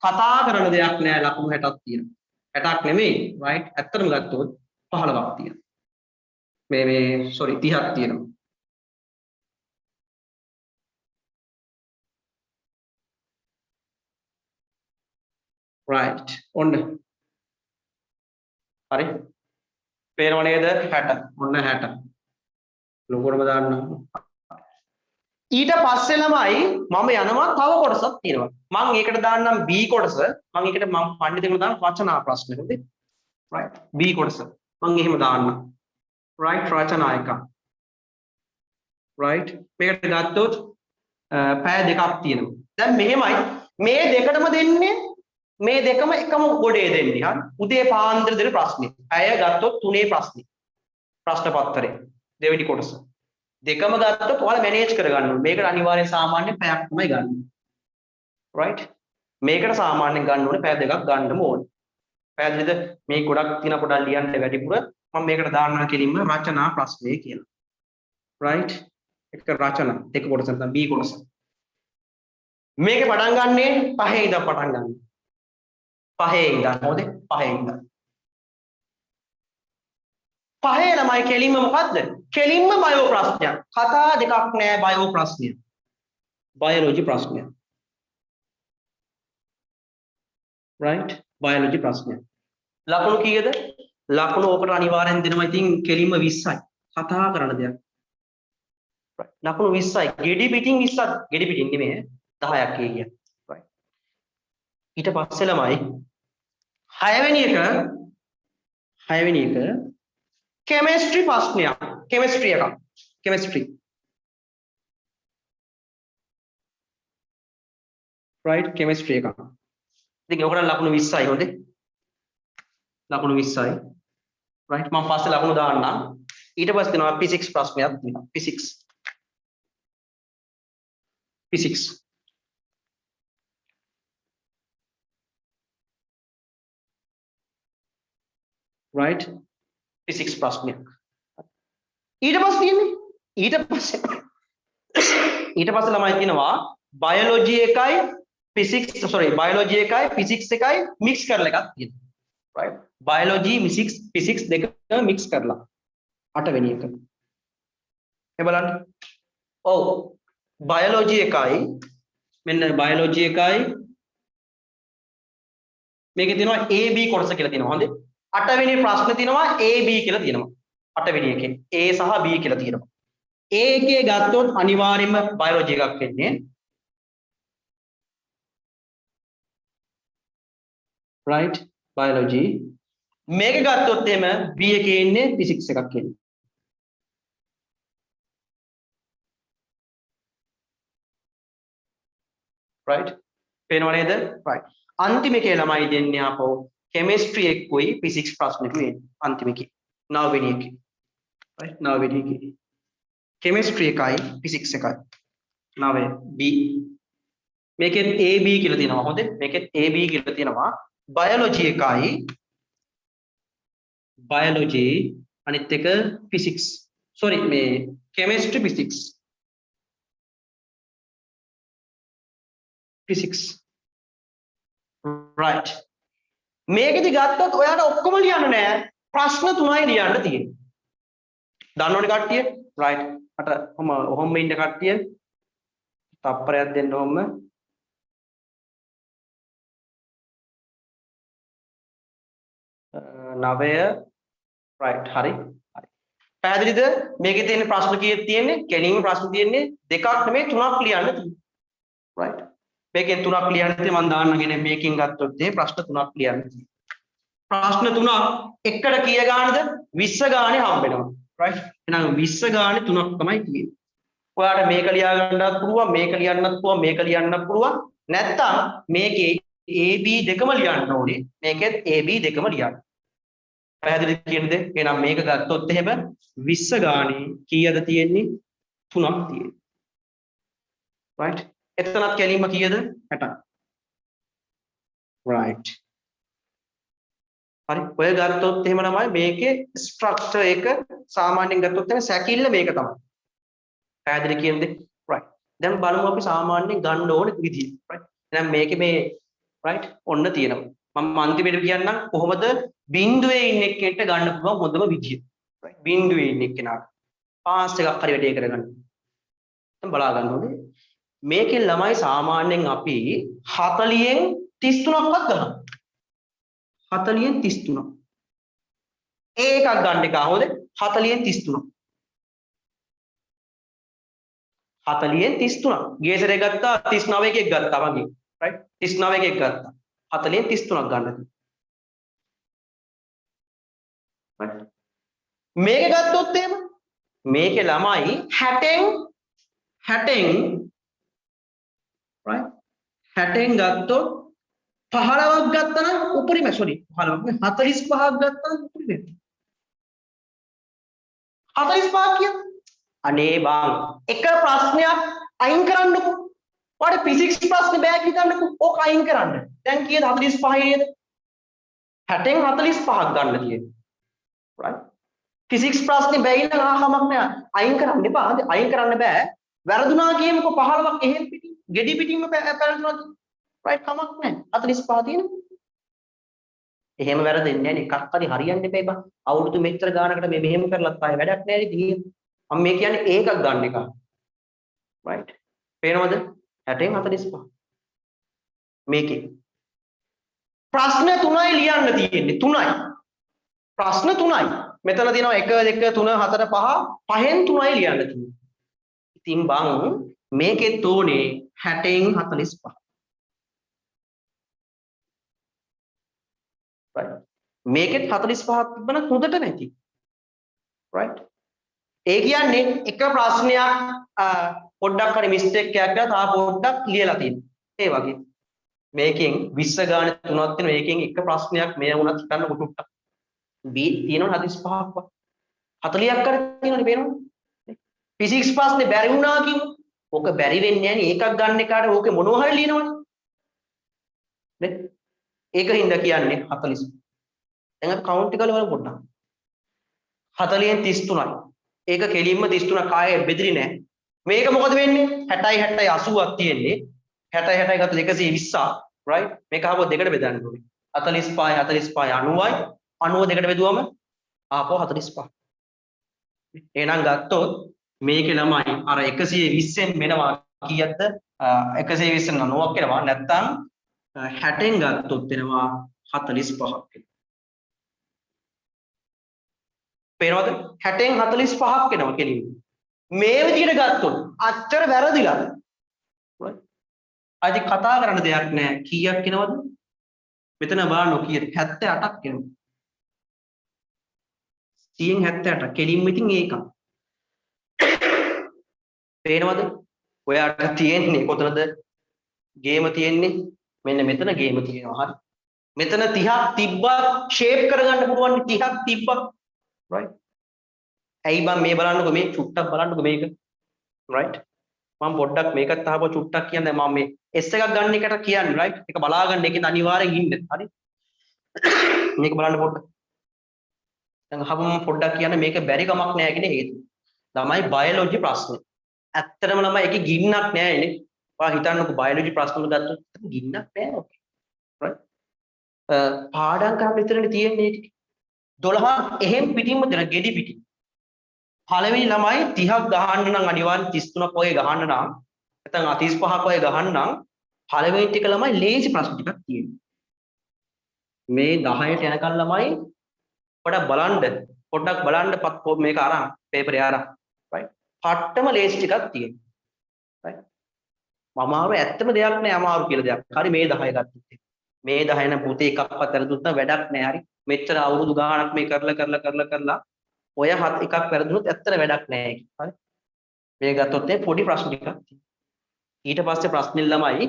කතා කරන දෙයක් නෑ ලකුණු 60ක් තියෙනවා. 60ක් නෙමෙයි right ඇත්තටම ගත්තොත් 15ක් තියෙනවා මේ sorry 30ක් තියෙනවා right ඔන්න හරි පේනව නේද 60 ඔන්න 60 ලොකුවටම දාන්න ඊට පස්සේ ළමයි මම යනවා තව කොටසක් තියෙනවා මම ඒකට දාන්නම් B කොටස මම ඒකට මම පඬිතුමා දාන රචනා ප්‍රශ්න හරිද right B කොටස මම එහෙම දාන්නම් right රචනා එක right මේකට ගත්තොත් පැය දෙකක් තියෙනවා දැන් මෙහෙමයි මේ දෙකටම දෙන්නේ මේ දෙකම එකම ගොඩේ දෙන්නේ හරි උදේ පාන්දර දෙන ප්‍රශ්නේ පැය ගත්තොත් 3 ප්‍රශ්නේ ප්‍රශ්න පත්‍රේ දෙවෙනි කොටස දෙකම ගත්තොත් ඔයාලා මැනේජ් කරගන්න ඕනේ මේකට අනිවාර්යෙන් සාමාන්‍ය පැයක් තමයි ගන්න right මේකට සාමාන්‍යයෙන් ගන්න ඕනේ පැය දෙකක් ගන්නම ඕනේ පැහැදිලිද මේ ගොඩක් තියෙන පොඩක් ලියන්න වැඩිපුර මම මේකට දාන්නම් කෙලින්ම රචනා ප්‍රශ්නේ කියලා right එක රචනා දෙක කොටස නැත්නම් B කොටස මේකේ පටන් ගන්නේ 5 ඉඳන් පටන් ගන්න 5 ඉඳන් හොඳේ 5 ඉඳන් 5 ළමයි කෙලින්ම මොකද්ද කෙලින්ම බයෝ ප්‍රශ්නයක් කතා දෙකක් නෑ බයෝ ප්‍රශ්නය බයොලොජි ප්‍රශ්නය right බයොලොජි ප්‍රශ්නය ලකුණු කීයද ලකුණු ඔකට අනිවාර්යෙන් දෙනවා ඉතින් කෙලින්ම 20යි කතා කරන දෙයක් right ලකුණු 20යි ගෙඩි පිටින් 20ක් ගෙඩි පිටින් නෙමෙයි 10ක් කියන්නේ right ඊට පස්සේ ළමයි 6 වෙනි එක chemistry ප්‍රශ්නයක් chemistry එකක් chemistry right chemistry එකක් ඉතින් ඔකට ලකුණු 20යි හොඳේ ලකුණු 20යි right මම පස්සේ ලකුණු දාන්නම් ඊට පස්සේ දෙනවා physics ප්‍රශ්නයක් තියෙනවා physics right physics ප්‍රශ්නයක් ඊට පස්සේ ළමයි තියෙනවා biology එකයි physics එකයි physics එකයි mix කරලා එකක් තියෙනවා right biology physics දෙක mix කරලා 8 වෙනි එක මේ බලන්න ඔව් biology එකයි මෙන්න biology එකයි මේකේ තියෙනවා A B කොටස කියලා තියෙනවා හොඳේ 8 වෙනි ප්‍රශ්නේ තියෙනවා A B කියලා තියෙනවා 8 වෙනි එකේ A සහ B කියලා තියෙනවා A එකේ ගත්තොත් අනිවාර්යයෙන්ම biology එකක් වෙන්නේ right biology මේක ගත්තොත් එහෙම B එකේ ඉන්නේ physics එකක් එන්නේ right පේනව නේද right අන්තිම එකේ ළමයි දෙන්නේ ආපහු chemistry එක්කයි physics ප්‍රශ්නෙකුයි අන්තිම එකේ 9 වෙනි එකේ right 9 වෙනි එකේ chemistry එකයි physics එකයි 9 B මේකෙත් A B කියලා තියෙනවා හොඳේ මේකෙත් A B කියලා තියෙනවා biology එකයි biology අනිත් එක physics මේ chemistry physics right මේකෙදි ගත්තොත් ඔයාලා ඔක්කොම ලියන්න නෑ ප්‍රශ්න 3යි ලියන්න තියෙන්නේ දන්නවනේ කට්ටිය right අට ඔහොම ඉන්න කට්ටිය තප්පරයක් දෙන්න ඕම 9 right හරි පැහැදිලිද මේකේ තියෙන ප්‍රශ්න කීයක් තියෙන්නේ කෙලින්ම ප්‍රශ්න තියෙන්නේ දෙකක් නෙමෙයි තුනක් ලියන්න තියෙනවා right මේකෙන් තුනක් ලියන්න තියෙන්නේ මම දාන්නගෙන මේකෙන් ගත්තොත් ඒ ප්‍රශ්න තුනක් ලියන්න තියෙනවා ප්‍රශ්න තුනක් එකට කීය ගානද 20 ගානේ හම්බ වෙනවා right එහෙනම් 20 ගානේ තුනක් තමයි තියෙන්නේ ඔයාලට මේක ලියා ගන්නත් පුළුවන් මේක ලියන්නත් පුළුවන් මේක ලියන්නත් පුළුවන් නැත්තම් මේකේ AB දෙකම ලියන්න ඕනේ මේකෙත් AB දෙකම ලියන්න පැහැදිලිද කියන්නේ එහෙනම් මේක ගත්තොත් එහෙම 20 ගානේ කීයද තියෙන්නේ 3ක් තියෙන්නේ right එතනත් කැලීම කීයද 60ක් right හරි ඔය ගත්තොත් එහෙම තමයි මේකේ ස්ට්‍රක්චර් එක සාමාන්‍යයෙන් ගත්තොත් එහෙම සැකිල්ල මේක තමයි පැහැදිලි කියන්නේ right දැන් බලමු අපි සාමාන්‍යයෙන් ගන්න ඕන විදිය right එහෙනම් මේකේ මේ right ඔන්න තියෙනවා මම අන්තිමට කියන්නම් කොහොමද බිඳුවේ ඉන්න එක්කෙන්ට ගන්න පුළුවන් හොඳම විදිය right බිඳුවේ ඉන්න එක්කෙනාට පාස් එකක් හරි වැඩේ කරගන්න දැන් බලා ගන්න ඕනේ මේකෙන් ළමයි සාමාන්‍යයෙන් අපි 40න් 33ක්වත් ගන්නවා 40න් 33 එකක් ගන්න එක හොද 40න් 33. 40න් 33. ගේසරේ ගත්තා 39 එකක් ගත්තා වගේ. right 39 එකක් ගත්තා. 40න් 33ක් ගන්න තියෙනවා. right මේක ගත්තොත් එහෙම මේකේ ළමයි 60න් right 60න් ගත්තොත් 15ක් ගත්තා නම් උපරිම sorry 15ක් 45ක් ගත්තා නම් උපරිම 45 කියන්නේ අනේ බං එක ප්‍රශ්නයක් අයින් කරන්නකෝ. ඔයාලට ෆිසික්ස් ප්‍රශ්නේ බෑ හිතන්නකෝ. ඕක අයින් කරන්න. දැන් කීයද 45 නේද? 60න් 45ක් ගන්න තියෙන්නේ. right ෆිසික්ස් ප්‍රශ්නේ බැයි නම් ආහමක් නෑ. අයින් කරන්න එපා. අයින් කරන්න බෑ. වැරදුනා කියමුකෝ 15ක් එහෙම් පිටින් ගෙඩි පිටින්ම පැරදුනා. right කමක් නෑ. 45 තියෙනවා. එහෙම වැරදෙන්නේ නැහැ නේ. එකක් හරි හරියන්න එපා බං. අවුරුදු මෙච්චර ගානකට මේ මෙහෙම කරලත් ආයේ වැඩක් නැහැ ඉතින්. මම මේ කියන්නේ ඒකක් ගන්න එක. right. පේනවද? 60න් 45. මේකේ. ප්‍රශ්න 3යි ලියන්න තියෙන්නේ. 3යි. ප්‍රශ්න 3යි. මෙතන තියෙනවා 1 2 3 4 5. 5න් 3යි ලියන්න තියෙන්නේ. ඉතින් බං මේකෙත් උනේ 60න් 45. right මේකෙත් 45ක් තිබ්බන හොඳට නැති right ඒ කියන්නේ එක ප්‍රශ්නයක් පොඩ්ඩක් හරි මිස්ටේක් එකක් කරලා තා පොඩ්ඩක් ලියලා තියෙනවා ඒ වගේ මේකෙන් 20 ගාන තුනක් තියෙනවා ඒකෙන් එක ප්‍රශ්නයක් මේ වුණත් හිතන්න කොටුට්ටක් B තියෙනවා 45ක් 40ක් කර තියෙනවනේ පේනවද ෆිසික්ස් ප්‍රශ්නේ බැරි වුණා කියමු ඕක බැරි වෙන්නේ නැහැ නේ ඒකක් ගන්න එකට ඕකේ මොනවා හරි ලියනවනේ නේ ඒකින්ද කියන්නේ 40. දැන් අපි කවුන්ට් එක කරලා බලමු පොඩ්ඩක්. 40න් 33යි. ඒක කෙලින්ම 33ක් ආයේ බෙදිරි නෑ. මේක මොකද වෙන්නේ? 60යි 80ක් තියෙන්නේ. 60යි 60යි ගත්ත 120ක්, right? මේක ආපහු දෙකට බෙදන්න ඕනේ. 45යි 45යි 90යි 90 දෙකට බෙදුවම ආපහු 45. එහෙනම් ගත්තොත් මේකේ ළමයි අර 120න් වෙනවා කීයක්ද? 120න් 90ක් වෙනවා. නැත්තම් 60න් ගත්තොත් වෙනවා 45ක් වෙනවා. පේනවද? 60න් 45ක් වෙනවා කෙලින්. මේ විදිහට ගත්තොත් අච්චර වැරදිලා. අද කතා කරන්න දෙයක් නැහැ. කීයක් එනවද? මෙතන බලන්න කීයද? 78ක් එනවා. 100න් 78 කෙලින්ම ඉතින් ඒක. පේනවද? ඔයාට තියෙන්නේ කොතනද? ගේම තියෙන්නේ මෙන්න මෙතන ගේම තියෙනවා හරි මෙතන 30ක් තිබ්බත් ෂේප් කරගන්න පුළුවන් 30ක් තිබ්බත් right ඇයි බං මේ බලන්නකෝ මේ චුට්ටක් බලන්නකෝ මේක right මම පොඩ්ඩක් මේකත් අහපුව චුට්ටක් කියන්නේ මම මේ S එකක් ගන්න එකට කියන්නේ right ඒක බලාගන්න ඒකෙන් අනිවාර්යෙන් ඉන්න හරි මේක බලන්න පොඩ්ඩක් දැන් අහපුව මම පොඩ්ඩක් කියන්නේ මේක බැරි කමක් නැහැ කියන හේතුව ළමයි බයොලොජි ප්‍රශ්නේ ඇත්තටම ළමයි ඒකේ ගින්නක් නැහැ නේ ඔයා හිතන්නකෝ බයොලොජි ප්‍රශ්න වල ගත්තොත් ගින්නක් නැහැ ඔකේ right පාඩම් කරන්න විතරනේ තියෙන්නේ ටික 12 එහෙම් පිටින්ම දෙන ගෙඩි පිටින් පළවෙනි ළමයි 30ක් ගහන්න නම් අනිවාර්යෙන් 33ක් වගේ ගහන්න නම් නැත්නම් 35ක් වගේ ගහන්න නම් පළවෙනි ටික ළමයි ලේසි ප්‍රශ්න ටිකක් තියෙනවා මේ 10ට යනකල් ළමයි පොඩ්ඩක් බලන්න මේක අරන් පේපරේ අරන් right පට්ටම ලේසි ටිකක් තියෙනවා right අමාරු ඇත්තම දෙයක් නෑ අමාරු කියලා දෙයක්. හරි මේ 10 ගත්තොත්. මේ 10 නම් පුතේ එකක්වත් වැරදුනොත් වැඩක් නෑ හරි. මෙච්චර අවුරුදු ගාණක් මේ කරලා ඔය එකක් වැරදුනොත් ඇත්තට වැඩක් නෑ හරි. මේ ගත්තොත් පොඩි ප්‍රශ්න ටිකක් තියෙනවා. ඊට පස්සේ ප්‍රශ්නෙල් ළමයි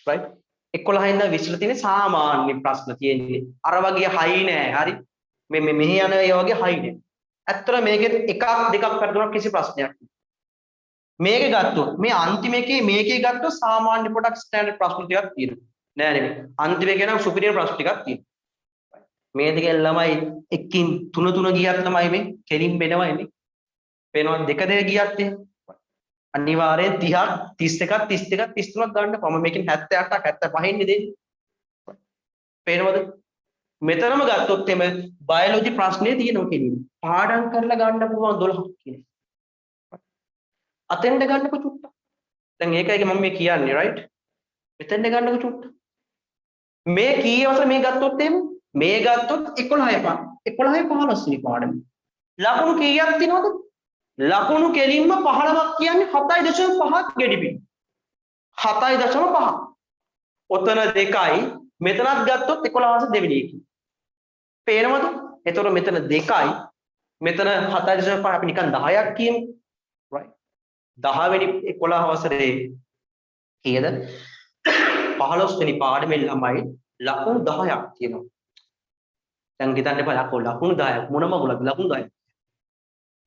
right 11 ඉඳන් 20 තියෙන සාමාන්‍ය ප්‍රශ්න තියෙන්නේ. අර වගේ හයි නෑ හරි. මෙහි යන ඒ වගේ හයි නෑ. ඇත්තට මේකෙත් එකක් දෙකක් වැරදුනොත් කිසි ප්‍රශ්නයක් නෑ. මේක ගත්තොත් මේ අන්තිම එකේ මේකේ ගත්තොත් සාමාන්‍ය පොඩක් ස්ටෑන්ඩඩ් ප්‍රශ්න ටිකක් තියෙනවා නෑ නෙමෙයි අන්තිම එකේ නම් සුපිරියර් ප්‍රශ්න ටිකක් තියෙනවා මේ දෙකේ ළමයි එකකින් තුන ගියත් තමයි මේ කෙලින් වෙනවා එන්නේ පේනවා දෙක ගියත් අනිවාර්යෙන් 30ක් 31ක් 33ක් ගන්න කොහොම මේකෙන් 78ක් 75 ඉන්නේ දෙන්නේ පේනවද මෙතනම ගත්තොත් එමේ බයොලොජි ප්‍රශ්නේ තියෙනවා කෙලින් පාඩම් කරලා ගන්න පුළුවන් 12ක් කියන්නේ අතෙන්ද ගන්නකො චුට්ටක්. දැන් ඒකයි මම මේ කියන්නේ right. මෙතෙන්ද ගන්නකො චුට්ටක්. මේ කීයවස මේ ගත්තොත් එම් මේ ගත්තොත් 11යි පා. 11 15 වෙනි පාඩම. ලකුණු කීයක් තියෙනවද? ලකුණු කෙලින්ම 15ක් කියන්නේ 7.5ක් ගෙඩිපිටි. 7.5. ඔතන 2යි මෙතනත් ගත්තොත් 11 දෙවෙනි එකයි. පේනවද? එතකොට මෙතන 2යි මෙතන 7.5 අපි නිකන් 10ක් කියමු. right 10 වෙනි 11 වසරේ කීයද? 15 වෙනි පාඩමේ ළමයි ලකුණු 10ක් තියෙනවා. දැන් හිතන්න එපා ලකුණු 10ක් මොන මගුලක්ද ලකුණු 10ක්.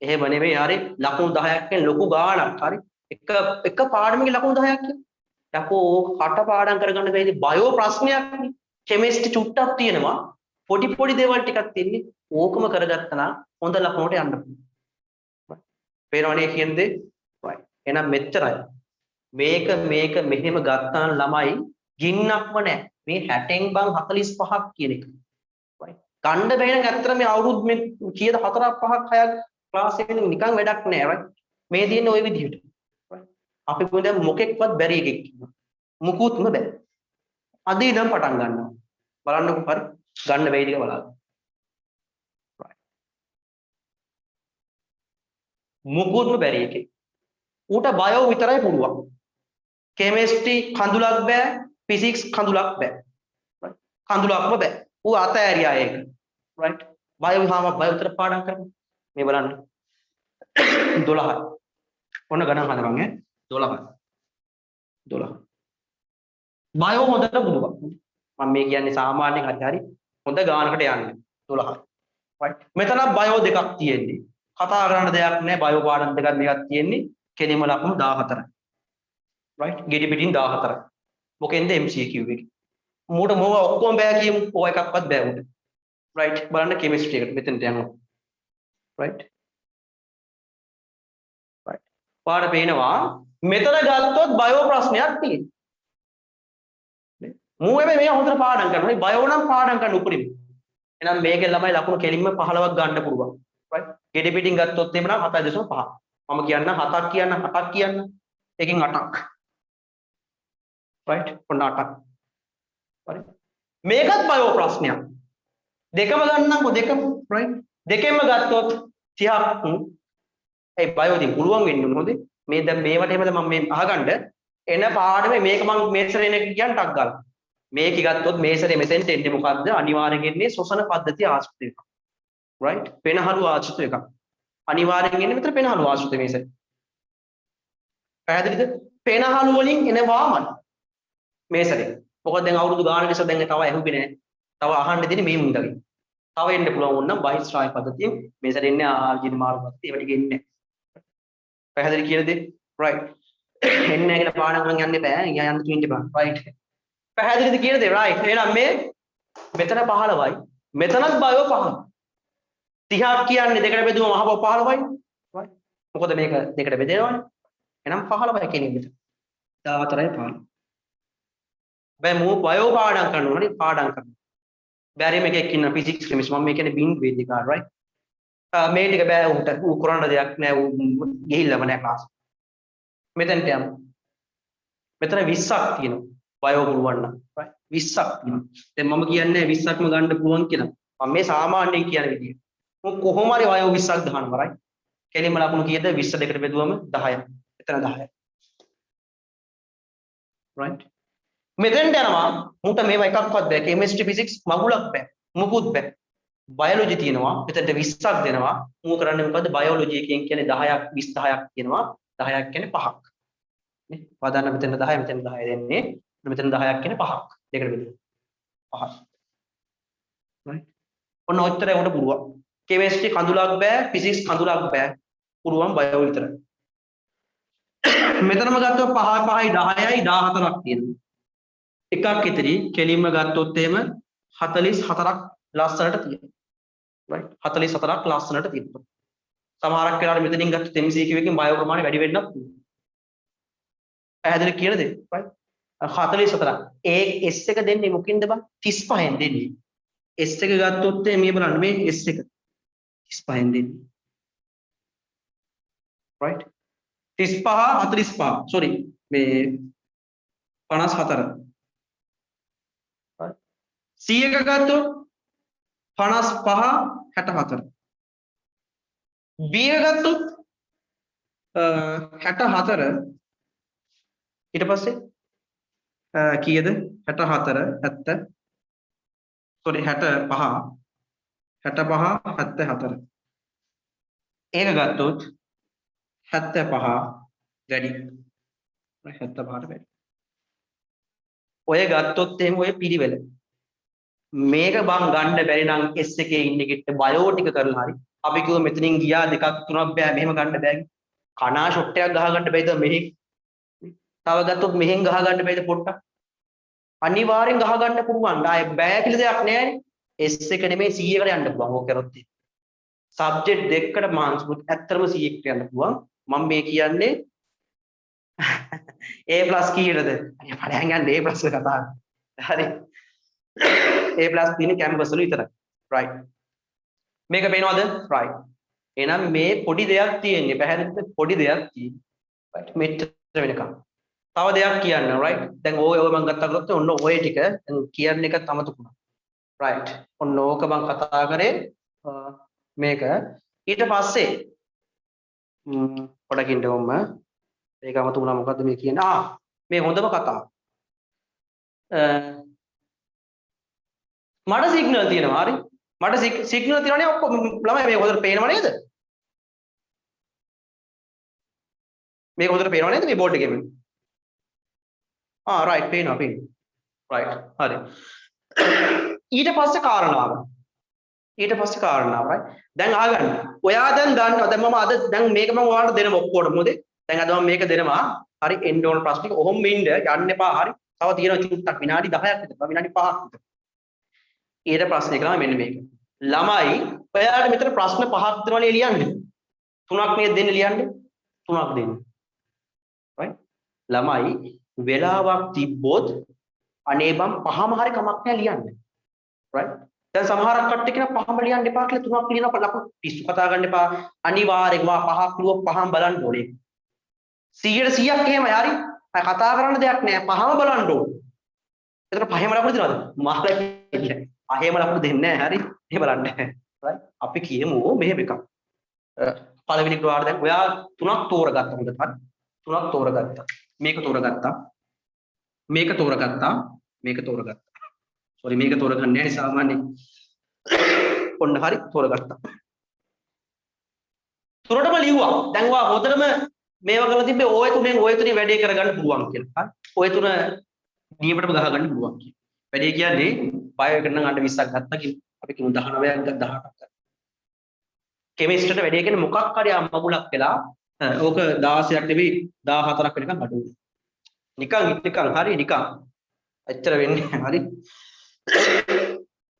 එහෙම නෙවෙයි හරි ලකුණු 10ක් කියන්නේ ලොකු ගාණක් හරි. එක පාඩමක ලකුණු 10ක් කියන්නේ. යකෝ කට පාඩම් කරගන්න බැයිද බයෝ ප්‍රශ්නයක් නේ. කෙමිස්ට්‍රි චුට්ටක් තියෙනවා. පොඩි දේවල් ටිකක් තියෙන්නේ. ඕකම කරගත්තා නම් හොඳ ලකුණට යන්න පුළුවන්. පේනවනේ කියන්නේ. right. එහෙනම් මෙච්චරයි. මේක මෙහෙම ගත්තාම ළමයි ගින්නක්ම නැහැ. මේ 60න් බං 45ක් කියන එක. right. ගන්න බැහැ නම් ඇත්තට මේ අවුරුදු මේ කීයද 4ක් 5ක් 6ක් ක්ලාස් එකෙන් නිකන් වැඩක් නැහැ. right. මේ දින්නේ ওই විදිහට. right. අපි කොහොමද මොකෙක්වත් බැරි එකෙක් කියනවා. මුකුත්ම බෑ. අද ඉඳන් පටන් ගන්නවා. බලන්නකො හරි. ගන්න බැයිද කියලා බලන්න. right. මුකුත්ම බැරි එකෙක්. ඌට බයෝ විතරයි පුළුවන්. කෙමිස්ට්‍රි කඳුලක් බෑ, ෆිසික්ස් කඳුලක් බෑ. right. කඳුලක්ම බෑ. ඌ අතෑරියා ඒක. right. බයෝ විහාම බයෝ විතර පාඩම් කරමු. මේ බලන්න. 12යි. ඔන්න ගණන් හදපන් ඈ. 12යි. 12. බයෝ හොඳට පුළුවන්. මම මේ කියන්නේ සාමාන්‍යයෙන් හරි හොඳ ගානකට යන්නේ 12යි. right. මෙතන බයෝ දෙකක් තියෙන්නේ. කතා කරන්න දෙයක් නැහැ. බයෝ පාඩම් දෙකක් මේකක් තියෙන්නේ. කෙලිම ලකුණු 14යි. right. ගෙඩි පිටින් 14යි. මොකෙන්ද MCQ එකේ. මූට මොව ඔක්කොම බෑ කියමු. ඔය එකක්වත් බෑ උට. right. බලන්න කෙමිස්ට්‍රි එකට මෙතනට යනවා. right. right. පාඩ පේනවා මෙතන ගත්තොත් බයෝ ප්‍රශ්නයක් තියෙනවා. මූ හැබැයි මේ හොඳට පාඩම් කරනවා. මේ බයෝ නම් පාඩම් කරන්න උපරිම. එහෙනම් මේකේ ළමයි ලකුණු කෙලින්ම 15ක් ගන්න පුළුවන්. right. ගෙඩි පිටින් ගත්තොත් එහෙම නම් 7.5. මම කියන්න 7ක් කියන්න 8ක් කියන්න. එකකින් 8ක්. right. ඔන්න 8ක්. හරි. මේකත් බයෝ ප්‍රශ්නයක්. දෙකම ගන්නම්කො දෙකම. right. දෙකෙන්ම ගත්තොත් 30ක්. ඒ බයෝ ඉතින් පුළුවන් වෙන්නේ මොකද? මේ දැන් මේවට එහෙමද මම මේ අහගන්න එන පාඩමේ මේක මම මේසරේන එක කියන්න ටක් ගාලා. මේක ගත්තොත් මේසරේ මෙතෙන්ට එන්නේ මොකද්ද? අනිවාර්යෙන් එන්නේ ශෝෂණ පද්ධතිය ආශ්‍රිත එකක්. right. පෙනහළු ආශ්‍රිත එකක්. අනිවාර්යෙන් එන්නේ මෙතන පෙනහළු ආශ්‍රිත මේසරේ. පැහැදිලිද? පෙනහළු වලින් එනවාමයි. මේසරේ. මොකද දැන් අවුරුදු ගානක ඉස්සර දැන් තව ඇහුවේ නැහැ. තව අහන්න දෙන්නේ මේ මුන්දගේ. තව එන්න පුළුවන් වුණනම් බහිස්ත්‍රාය පද්ධතියෙන් මේසරේ එන්නේ ආර්ජින මාර්ග පද්ධතිය ඒවට ගෙන්නේ. පැහැදිලි කියලාද? right. එන්නේ නැහැ කියලා පාඩම් කරන් යන්න බෑ. යන්න කිව්න්න බෑ. right. පැහැදිලිද කියලාද? right. එහෙනම් මේ මෙතන 15යි. මෙතනත් බයෝ 5. 30ක් කියන්නේ දෙකට බෙදුවම අහපුව 15යි. right. මොකද මේක දෙකට බෙදෙනවනේ. එහෙනම් 15යි කියන්නේ මෙතන. 14යි 15. බෑ මූ බයෝ පාඩම් කරනවා නේ පාඩම් කරනවා. බැරි මේකෙක් ඉන්න ෆිසික්ස් කෙමිස්ට්‍රි මම මේ කියන්නේ බින්දු වේදිකාව right. මේ ටික බෑ උන්ට ඌ කරන්න දෙයක් නෑ ඌ ගිහිල්ලාම නෑ ක්ලාස්. මෙතනට යමු. මෙතන 20ක් තියෙනවා. බයෝ පුළුවන් නම් right 20ක් තියෙනවා. දැන් මම කියන්නේ 20ක්ම ගන්න පුළුවන් කියලා. මම මේ සාමාන්‍යයෙන් කියන විදිහ. මම කොහොම හරි බයෝ 20ක් ගහනවා right. කෙලින්ම ලකුණු කීයද 20 දෙකට බෙදුවම 10යි. එතන 10යි. right. මෙතෙන්ට යනවා මුට මේවා එකක්වත් බෑ. කෙමිස්ට්‍රි ෆිසික්ස් මගුලක් බෑ. මුකුත් බෑ. බයොලොජි තියෙනවා. මෙතනට 20ක් දෙනවා. මූ කරන්නේ මොකද්ද? බයොලොජි එකෙන් කියන්නේ 10ක් 20 10ක් කියනවා. 10ක් කියන්නේ 5ක්. නේ? වදාන්න මෙතන 10 මෙතන 10 දෙන්නේ. මෙතන 10ක් කියන්නේ 5ක්. දෙකට බෙදුවා. 5ක්. right. ඔන්න ඔච්චර උඩ පුළුවන්. කෙමිස්ට්‍රි කඳුලක් බෑ. ෆිසික්ස් කඳුලක් බෑ. පුළුවන් බයෝ විතරයි. මෙතනම ගත්තොත් 5යි 5යි 10යි 14ක් තියෙනවා. එකක් ඉතිරි කෙලින්ම ගත්තොත් එහෙම 44ක් ලස්සනට තියෙනවා. right 44ක් ලස්සනට තියෙනවා. සමහරක් වෙලාවට මෙතනින් ගත්තොත් MCQ එකකින් බයෝ ප්‍රමාණය වැඩි වෙන්නත් පුළුවන්. පැහැදිලි කියලාද? right 44. ඒ S එක දෙන්නේ මොකින්ද බං? 35ෙන් දෙන්නේ. S එක ගත්තොත් මේ බලන්න මේ S එක 35ෙන් දෙන්නේ. right 35 45 sorry මේ 54. 100 එක ගත්තොත් 55 64 b එක ගත්තොත් 64 ඊට පස්සේ කීයද 64 70 sorry 65 74 ඒක ගත්තොත් 75 වැඩි 75ට වැඩි ඔය ගත්තොත් එහෙම ඔය පිළිවෙල මේක බං ගන්න බැරි නම් S එකේ ඉන්න කෙට්ට බයෝ ටික කරලා හරි අපි කිව්ව මෙතනින් ගියා දෙකක් තුනක් බෑ මෙහෙම ගන්න බෑ කනා ෂොට් එකක් ගහ ගන්න බැයිද මෙහි තව ගත්තොත් මෙහෙන් ගහ ගන්න බැයිද පොට්ටක් අනිවාර්යෙන් ගහ ගන්න පුළුවන් ආයේ බෑ කියලා දෙයක් නෑනේ S එක නෙමෙයි 100කට යන්න පුළුවන් ඕක කරොත් සබ්ජෙක්ට් දෙකකට මාක්ස් මුත් ඇත්තටම 100කට යන්න පුළුවන් මම මේ කියන්නේ A+ කීයටද අනේ පඩයන් යන්න A+ කතාව හරි A+ තියෙන කැම්පස් වල විතරයි right මේක පේනවද right එහෙනම් මේ පොඩි දෙයක් තියෙන්නේ පැහැදිලිද පොඩි දෙයක් තියෙන්නේ right මෙච්චර වෙනකම් තව දෙයක් කියන්න right දැන් ඔය මම ගත්තා කරොත් ඔන්න ඔය ටික දැන් කියන්න එක තමතුකුණා right ඔන්න ඕක මම කතා කරේ මේක ඊට පස්සේ පොඩකින් ඉන්නවම මේක අමතුකුණා මොකද්ද මේ කියන්නේ මේ හොඳම කතාව මට සිග්නල් තියෙනවා හරි මට සිග්නල් තියෙනවනේ ඔක්කොම ළමයි මේක හොඳට පේනව නේද මේක හොඳට පේනව නේද මේ බෝඩ් එකේ right පේනවා right හරි ඊට පස්සේ කාරණාව right දැන් ආගන්න ඔයා දැන් දන්නවා දැන් මම අද දැන් මේක මම ඔයාලට දෙනවා ඔක්කොටම මොකද දැන් අද මම මේක දෙනවා හරි එන්න ඕන ප්‍රශ්න ටික ඔහොම ඉන්න යන්න එපා හරි තව තියෙනවා චුට්ටක් විනාඩි 10ක් විතර විනාඩි 5ක් විතර ඊට ප්‍රශ්නේ කරා මෙන්න මේක ළමයි ඔයාලට මෙතන ප්‍රශ්න 5ක් දෙනවනේ ලියන්න 3ක් නේද දෙන්න ලියන්න 3ක් දෙන්න right ළමයි වෙලාවක් තිබ්බොත් අනේ බම් 5ම හරි කමක් නැහැ ලියන්න right දැන් සමහරක් කට්ටිය කියන 5ම ලියන්න එපා කියලා 3ක් ලියනවා ලකුණු පිස්සු කතා ගන්න එපා අනිවාර්යෙන්ම 5ක් ලියුවොත් 5ම බලන්න ඕනේ 100%ක් එහෙමයි හරි කතා කරන්න දෙයක් නැහැ 5ම බලන්න ඕනේ එතන 5ම ලකුණු දෙනවද මාලා කියන්නේ 5ම ලකුණු දෙන්නේ නැහැ හරි එහෙම බලන්න right අපි කියමු මෙහෙම එකක් පළවෙනි ක්‍රවාට දැන් ඔයා 3ක් තෝරගත්තා හොඳට හරි 3ක් තෝරගත්තා මේක තෝරගත්තා මේක තෝරගත්තා මේක තෝරගත්තා sorry මේක තෝරගන්නේ නැහැ සාමාන්‍ය ඔන්න හරි තෝරගත්තා තුනටම ලිව්වා දැන් ඔයා හොඳටම මේව කරලා තිබ්බේ ඔය තුනෙන් වැඩේ කරගන්න පුළුවන් කියලා හරි ඔය තුන නියමටම ගහ ගන්න පුළුවන් කියලා වැඩේ කියන්නේ බයෝ එකට නම් අඬ 20ක් ගත්තා කියලා අපි කියමු 19ක් ගත්තා 18ක් ගත්තා කෙමිස්ට්‍රියට වැඩේ කියන්නේ මොකක් හරි අම්මගුලක් වෙලා ඕක 16ක් නෙවෙයි 14ක් වෙනකන් අඩු වෙනවා නිකන් හරි නිකන් එච්චර වෙන්නේ හරි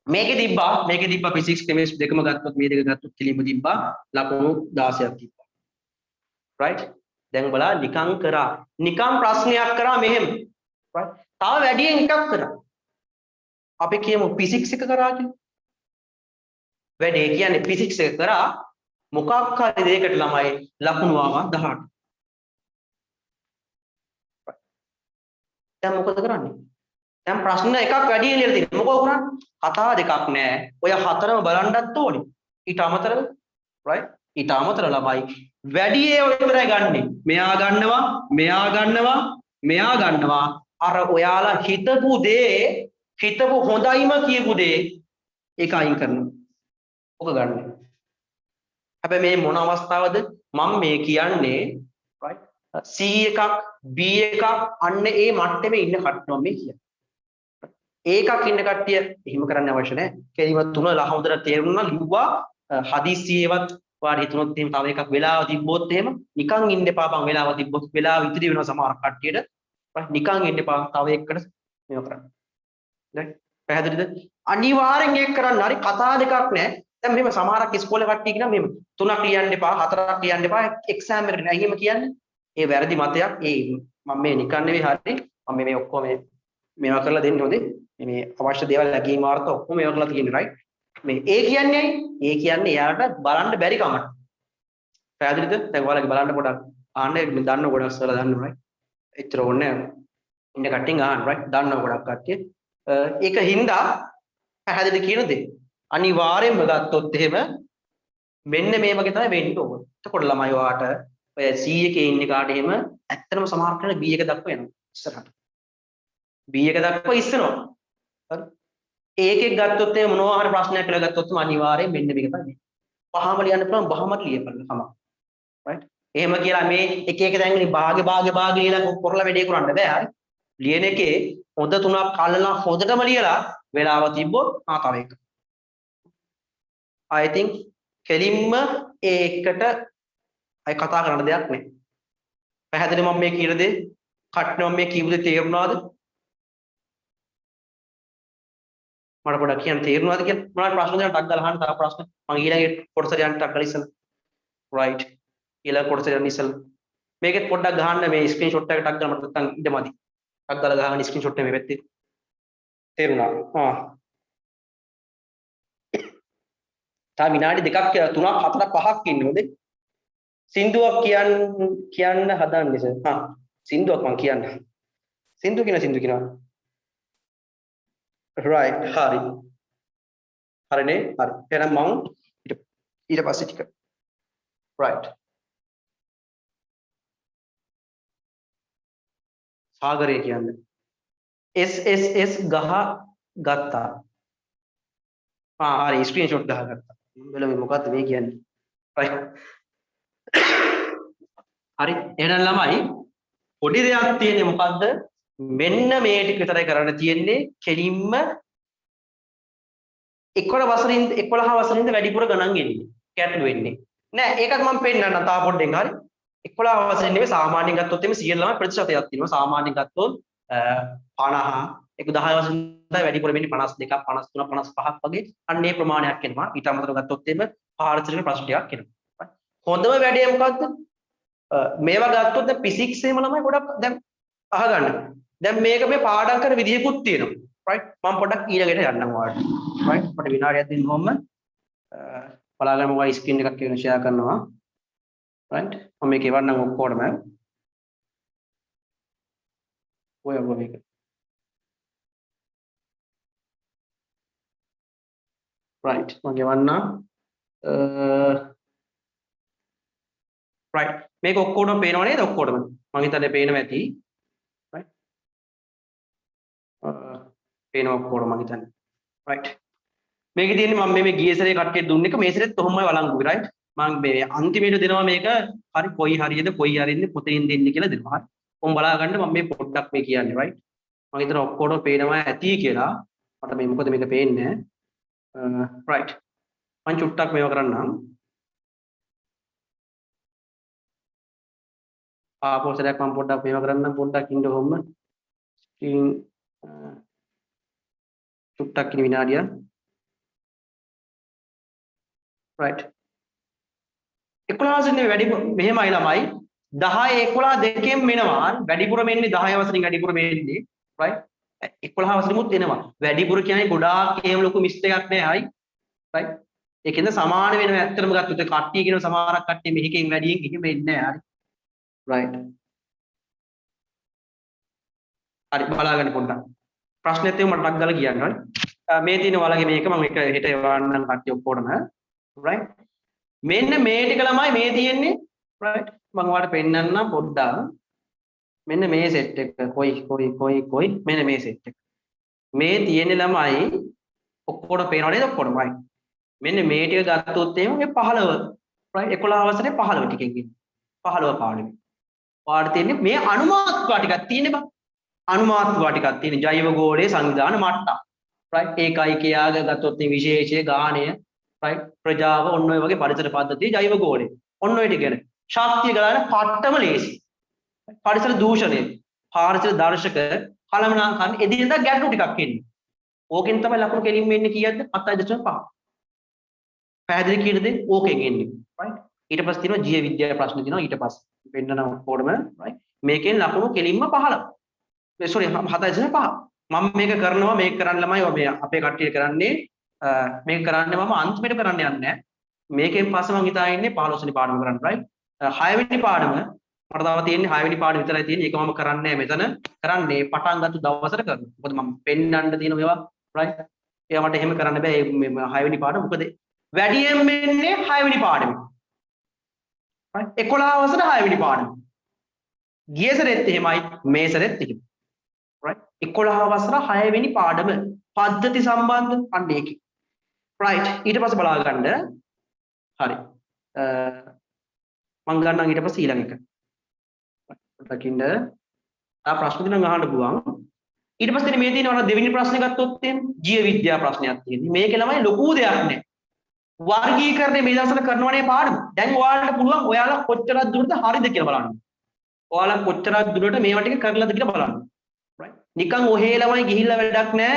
මේකේ තිබ්බා ෆිසික්ස් කෙමිස්ට්‍රි දෙකම ගත්තොත් මේ දෙක ගත්තොත් කෙලින්ම තිබ්බා ලකුණු 16ක් තිබ්බා right දැන් බලලා නිකන් ප්‍රශ්නයක් කරා මෙහෙම right තව වැඩියෙන් එකක් කරා අපි කියමු ෆිසික්ස් එක කරා කියලා වැඩේ කියන්නේ ෆිසික්ස් එක කරා මොකක් හරි දෙයකට ළමයි ලකුණු ආවා 18 දැන් මොකද කරන්නේ දැන් ප්‍රශ්න එකක් වැඩි එළියට තියෙනවා මොකෝ කරන්නේ කතා දෙකක් නෑ ඔය හතරම බලන්නත් ඕනේ ඊට අමතරව right ඊට අමතරව ළමයි වැඩි ඒවා විතරයි ගන්නෙ මෙයා ගන්නවා අර ඔයාලා හිතපු හොඳයිම කියපු දේ ඒක අයින් කරනවා ඔක ගන්න හැබැයි මේ මොන අවස්ථාවද මම මේ කියන්නේ right C එකක් B එකක් අන්න ඒ මට්ටමේ ඉන්න කට්ටිය මේ කියන්නේ ඒකක් ඉන්න කට්ටිය එහෙම කරන්න අවශ්‍ය නැහැ. කෙලිම තුන හොඳට තේරුණා ලිව්වා හදිස්සියේවත් වාඩි හිතුනොත් එහෙම තව එකක් වෙලාව තිබ්බොත් එහෙම නිකන් ඉන්න එපා බං වෙලාව තිබ්බොත් වෙලාව ඉතිරි වෙනවා සමහර කට්ටියට. නිකන් ඉන්න එපා තව එකකට මේව කරන්න. right පැහැදිලිද? අනිවාර්යෙන් ඒක කරන්න හරි කතා දෙකක් නැහැ. දැන් මෙහෙම සමහරක් ඉස්කෝලේ කට්ටිය කියනවා මෙහෙම 3ක් ලියන්න එපා 4ක් ලියන්න එපා එක්සෑම් එකට නෑ. එහෙම කියන්නේ ඒ වැරදි මතයක්. මම මේ නිකන් නෙවෙයි හරි. මම මේ ඔක්කොම මේවා කරලා දෙන්නේ හොඳේ. මේ අවශ්‍ය දේවල් ලැබීම වාර්ත ඔක්කොම මේවා කරලා තියෙන්නේ right මේ ඒ කියන්නේ එයාට බලන්න බැරි කමක් පැහැදිලිද දැන් ඔයාලගේ බලන්න පොඩක් ආන්න මේ දන්න ගොඩක් සරලා දන්න right එච්චර ඕනේ ඉන්න කට්ටියන් ආන්න right දන්නව ගොඩක් කට්ටිය ඒක හින්දා පැහැදිලි කියන දේ අනිවාර්යෙන්ම ගත්තොත් එහෙම මෙන්න මේ වගේ තමයි වෙන්න ඕන. එතකොට ළමයි වාට ඔය C එකේ ඉන්න කාට එහෙම ඇත්තටම සමහර කෙනෙක් B එක දක්වා යනවා ඉස්සරහට. B එක දක්වා ඉස්සනවා. හරි. ඒකෙක් ගත්තොත් එහෙම මොනවා හරි ප්‍රශ්නයක් කියලා ගත්තොත් අනිවාර්යෙන් මෙන්න මේක තමයි. පහම ලියන්න පුළුවන් බහමත් ලියපල්ලා තමයි. right? එහෙම කියලා මේ එක එක තැන් වලින් භාගේ ලියලා කරලා වැඩේ කරන්න බෑ. හරි. ලියන එකේ හොඳ තුනක් අල්ලලා හොඳටම ලියලා වෙලාව තිබ්බොත් තව එක. I think කෙලින්ම ඒකට අය කතා කරන්න දෙයක් නෑ. පැහැදිලි මම මේ කියන දේ කට්න මම මේ කියපු දේ තේරුණාද? මට පොඩ්ඩක් කියන්න තේරුණාද කියලා? මොනවද ප්‍රශ්න දෙන්න ටක් ගාලා අහන්න තව ප්‍රශ්න. මම ඊළඟ කොටසට යන්න ටක් ගාලා ඉස්සෙල්ලා. right. ඊළඟ කොටසට යන්න ඉස්සෙල්ලා. මේකෙත් පොඩ්ඩක් ගහන්න මේ ස්ක්‍රීන්ෂොට් එක ටක් ගාලා මට නැත්තම් ඉඩමදි. ටක් ගාලා ගහන්න ස්ක්‍රීන්ෂොට් එක මේ පැත්තේ. තේරුණා? තා විනාඩි දෙකක් 3ක් 4ක් 5ක් ඉන්න ඕනේ. සින්දුවක් කියන්න හදන්නේ සර්. සින්දුවක් මම කියන්න. සින්දු කියනවා. right හරි. හරිනේ? හරි. එහෙනම් මම ඊට පස්සේ ටික right. සාගරය කියන්නේ SSS ගහ ගත්තා. හරි ස්ක්‍රීන්ෂොට් ගහගත්තා. බලමු මොකද්ද මේ කියන්නේ. right. හරි එහෙනම් ළමයි පොඩි දෙයක් තියෙන්නේ මොකද්ද? මෙන්න මේ ටික විතරයි කරන්න තියෙන්නේ. කෙලින්ම 11 වසරින්ද වැඩිපුර ගණන් එන්නේ. කැටළු වෙන්නේ. නෑ ඒකත් මම පෙන්නන්නම් තා පොඩ්ඩෙන් හරි. 11 වසරින් නෙවෙයි සාමාන්‍යයෙන් ගත්තොත් එimhe 100 ළමයි ප්‍රතිශතයක් තියෙනවා. සාමාන්‍යයෙන් ගත්තොත් 50 10 වසරින් වැඩිපුර වෙන්නේ 52ක් 53 55ක් වගේ අන්න ඒ ප්‍රමාණයක් එනවා. ඊට අමතරව ගත්තොත් එimhe පාරිසරික ප්‍රශ්නයක් එනවා. හොඳම වැඩේ මොකද්ද? මේවා ගත්තොත් දැන් ෆිසික්ස් එහෙම ළමයි ගොඩක් දැන් අහගන්න. දැන් මේක මේ පාඩම් කරන විදියකුත් තියෙනවා. right මම පොඩ්ඩක් ඊළඟට යන්නම් ඔයාලට. right මට විනාඩියක් දෙන්න ඕම. බලාගන්න මම ස්ක්‍රීන් එකක් කියන ෂෙයා කරනවා. right මම මේක එවන්නම් ඔක්කොටම. ඔය මේක. right මම එවන්නම්. right මේක ඔක්කොටම පේනව නේද ඔක්කොටම? මම හිතන්නේ පේනවා ඇති. right පේනවා ඔක්කොටම මම හිතන්නේ. right මේකේ තියෙන්නේ මම මේ ගිය සැරේ කට්ටියට දුන්න එක මේ සැරේත් කොහොමයි වළංගුයි. right මම මේ අන්තිමේට දෙනවා මේක හරි කොයි හරියද කොයි හරියද පොතෙන් දෙන්නේ කියලා දෙනවා. හරි කොහොම බලා ගන්න මම මේ පොඩ්ඩක් මේ කියන්නේ. right මම හිතනවා ඔක්කොටම පේනවා ඇති කියලා. මට මේ මොකද මේක පේන්නේ නැහැ. right මම චුට්ටක් මේව කරන්නම්. ආපෝසරයක් මම පොඩ්ඩක් මේව කරන්නම්. පොඩ්ඩක් ඉන්න කොහොම ස්ක්‍රීන් චුට්ටක් ඉන්න විනාඩියක්. right 11 වසරේ වැඩි මෙහෙමයි ළමයි 10 11 දෙකෙන් මෙනවා වැඩිපුර මෙන්නේ 10 වසරින් වැඩිපුර මෙන්නේ right 11 වසරිමුත් එනවා වැඩිපුර කියන්නේ ගොඩාක් එහෙම ලොකු මිස්ටේක් එකක් නෑ හරි right ඒකෙන්ද සමාන වෙනවා ඇත්තටම ගත්තොත් කට්ටිය කියන සමහරක් කට්ටිය මෙහිකෙන් වැඩියෙන් එහෙම එන්නේ නෑ හරි right හරි බලාගන්න පොඩ්ඩක් ප්‍රශ්නෙත් එක්ක මට ටක් ගාලා කියන්න ඕනේ මේ තියෙන වලගේ මේක මම එක හෙට එවන්නම් කට්ටිය ඔක්කොටම right මෙන්න මේ ටික ළමයි මේ තියෙන්නේ right මම ඔයාලට පෙන්නන්නම් පොඩ්ඩක් මෙන්න මේ සෙට් එක කොයි මෙන්න මේ සෙට් එක මේ තියෙන්නේ ළමයි ඔක්කොම පේනව නේද ඔක්කොම right මෙන්න මේ ටික ගත්තොත් එහෙම මේ 15 right 11 වසරේ 15 ටිකෙන් ඉන්නේ 15 පාඩමේ ඔයාලට තියෙන්නේ මේ අනුමාත්වා ටිකක් තියෙන්නේ බං අනුමාත්වා ටිකක් තියෙන ජෛව ගෝලයේ සංවිධාන මට්ටම් right ඒකයි කියාග ගත්තොත් මේ විශේෂයේ ගාණය right ප්‍රජාව ඔන්න ඔය වගේ පරිසර පද්ධතිය ජෛව ගෝලය ඔන්න ඔය ටික ගැන ශාස්ත්‍රීය ගණන පට්ටම ලේසි පරිසර දූෂණය පාරිසරික දර්ශක කළමනාකරණ එදිනෙදා ගැටලු ටිකක් එන්නේ ඕකෙන් තමයි ලකුණු කෙලින්ම එන්නේ කීයක්ද 7.5 පැහැදිලි කීයද ඕකෙන් එන්නේ right ඊට පස්සේ තියෙනවා ජීව විද්‍යාවේ ප්‍රශ්න තියෙනවා ඊට පස්සේ වෙන්නන ඔක්කොම right මේකෙන් ලකුණු කෙලින්ම 15 sorry 7.5 මම මේක කරනවා මේක කරන්න ළමයි මේ අපේ කට්ටිය කරන්නේ මේක කරන්නේ මම අන්තිමට කරන්න යන්නේ නැහැ මේකෙන් පස්සේ මම හිතා ඉන්නේ 15 වෙනි පාඩම කරන්න right 6 වෙනි පාඩම මට තව තියෙන්නේ 6 වෙනි පාඩම විතරයි තියෙන්නේ ඒක මම කරන්නේ නැහැ මෙතන කරන්නේ පටන් ගත්ත දවසට කරනවා මොකද මම පෙන්නන්න තියෙන මේවා right ඒවට එහෙම කරන්න බෑ මේ 6 වෙනි පාඩම. මොකද වැඩියෙන් වෙන්නේ 6 වෙනි පාඩමේ. right 11 වසර 6 වෙනි පාඩම. ගිය සැරෙත් එහෙමයි මේ සැරෙත් එහෙමයි. right 11 වසර 6 වෙනි පාඩම පද්ධති සම්බන්ධ අන්න ඒකයි. right ඊට පස්සේ බලා ගන්න. හරි. මම ගන්නම් ඊට පස්සේ ඊළඟ එක. දකින්න ප්‍රශ්න දෙන්න අහන්න පුළුවන්. ඊට පස්සේ මේ තියෙනවා දෙවෙනි ප්‍රශ්නේ ගත්තොත් එහෙනම් ජීව විද්‍යා ප්‍රශ්නයක් තියෙනවා. මේකේ ළමයි ලොකු දෙයක් නෑ. වර්ගීකරණය මේ දවස්වල කරනවනේ පාඩම. දැන් ඔයාලට පුළුවන් ඔයාලා කොච්චරක් දුරට හරිද කියලා බලන්න. ඔයාලා කොච්චරක් දුරට මේවා ටික කරලාද කියලා බලන්න. right නිකන් ඔහේ ළමයි ගිහිල්ලා වැඩක් නෑ.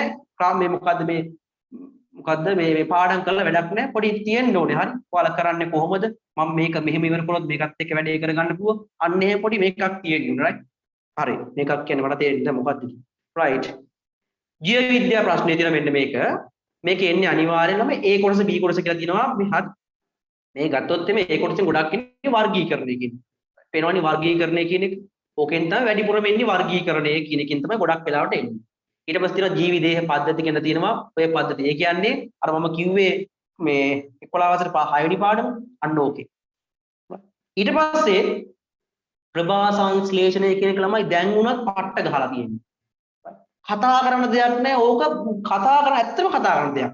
මේ මොකද්ද මේ පාඩම් කරලා වැඩක් නෑ. පොඩි තියෙන්න ඕනේ. හරි. ඔයාලා කරන්නේ කොහොමද? මම මේක මෙහෙම ඉවර කළොත් මේකත් එක්ක වැඩේ කරගන්න පුළුවන්. අන්න එහෙම පොඩි මේකක් තියෙන්න ඕනේ. right හරි. මේකක් කියන්නේ මට තේරෙන්නේ මොකද්ද? right ජීව විද්‍යා ප්‍රශ්නේ තියෙන මෙන්න මේක. මේකේ එන්නේ අනිවාර්යෙන්ම A කොටස B කොටස කියලා තියෙනවා. මේ හරි. මේ ගත්තොත් එමේ A කොටසෙන් ගොඩක් ඉන්නේ වර්ගීකරණය කියන්නේ. පේනවනේ වර්ගීකරණය කියන එක. ඕකෙන් තමයි වැඩිපුරම එන්නේ වර්ගීකරණය කියන එකෙන් තමයි ගොඩක් වෙලාවට එන්නේ. ඊට පස්සේ තියෙනවා ජීවිදේහ පද්ධති කියන තියෙනවා. ඔය පද්ධතිය. ඒ කියන්නේ අර මම කිව්වේ මේ 11 වසරේ 6 වෙනි පාඩම අන්න ඕකේ. ඊට පස්සේ ප්‍රභා සංශ්ලේෂණය කියන එක ළමයි දැන් උනත් පට්ට ගහලා තියෙනවා. කතා කරන දෙයක් නෑ. ඕක කතා කරන ඇත්තම කතා කරන දෙයක්.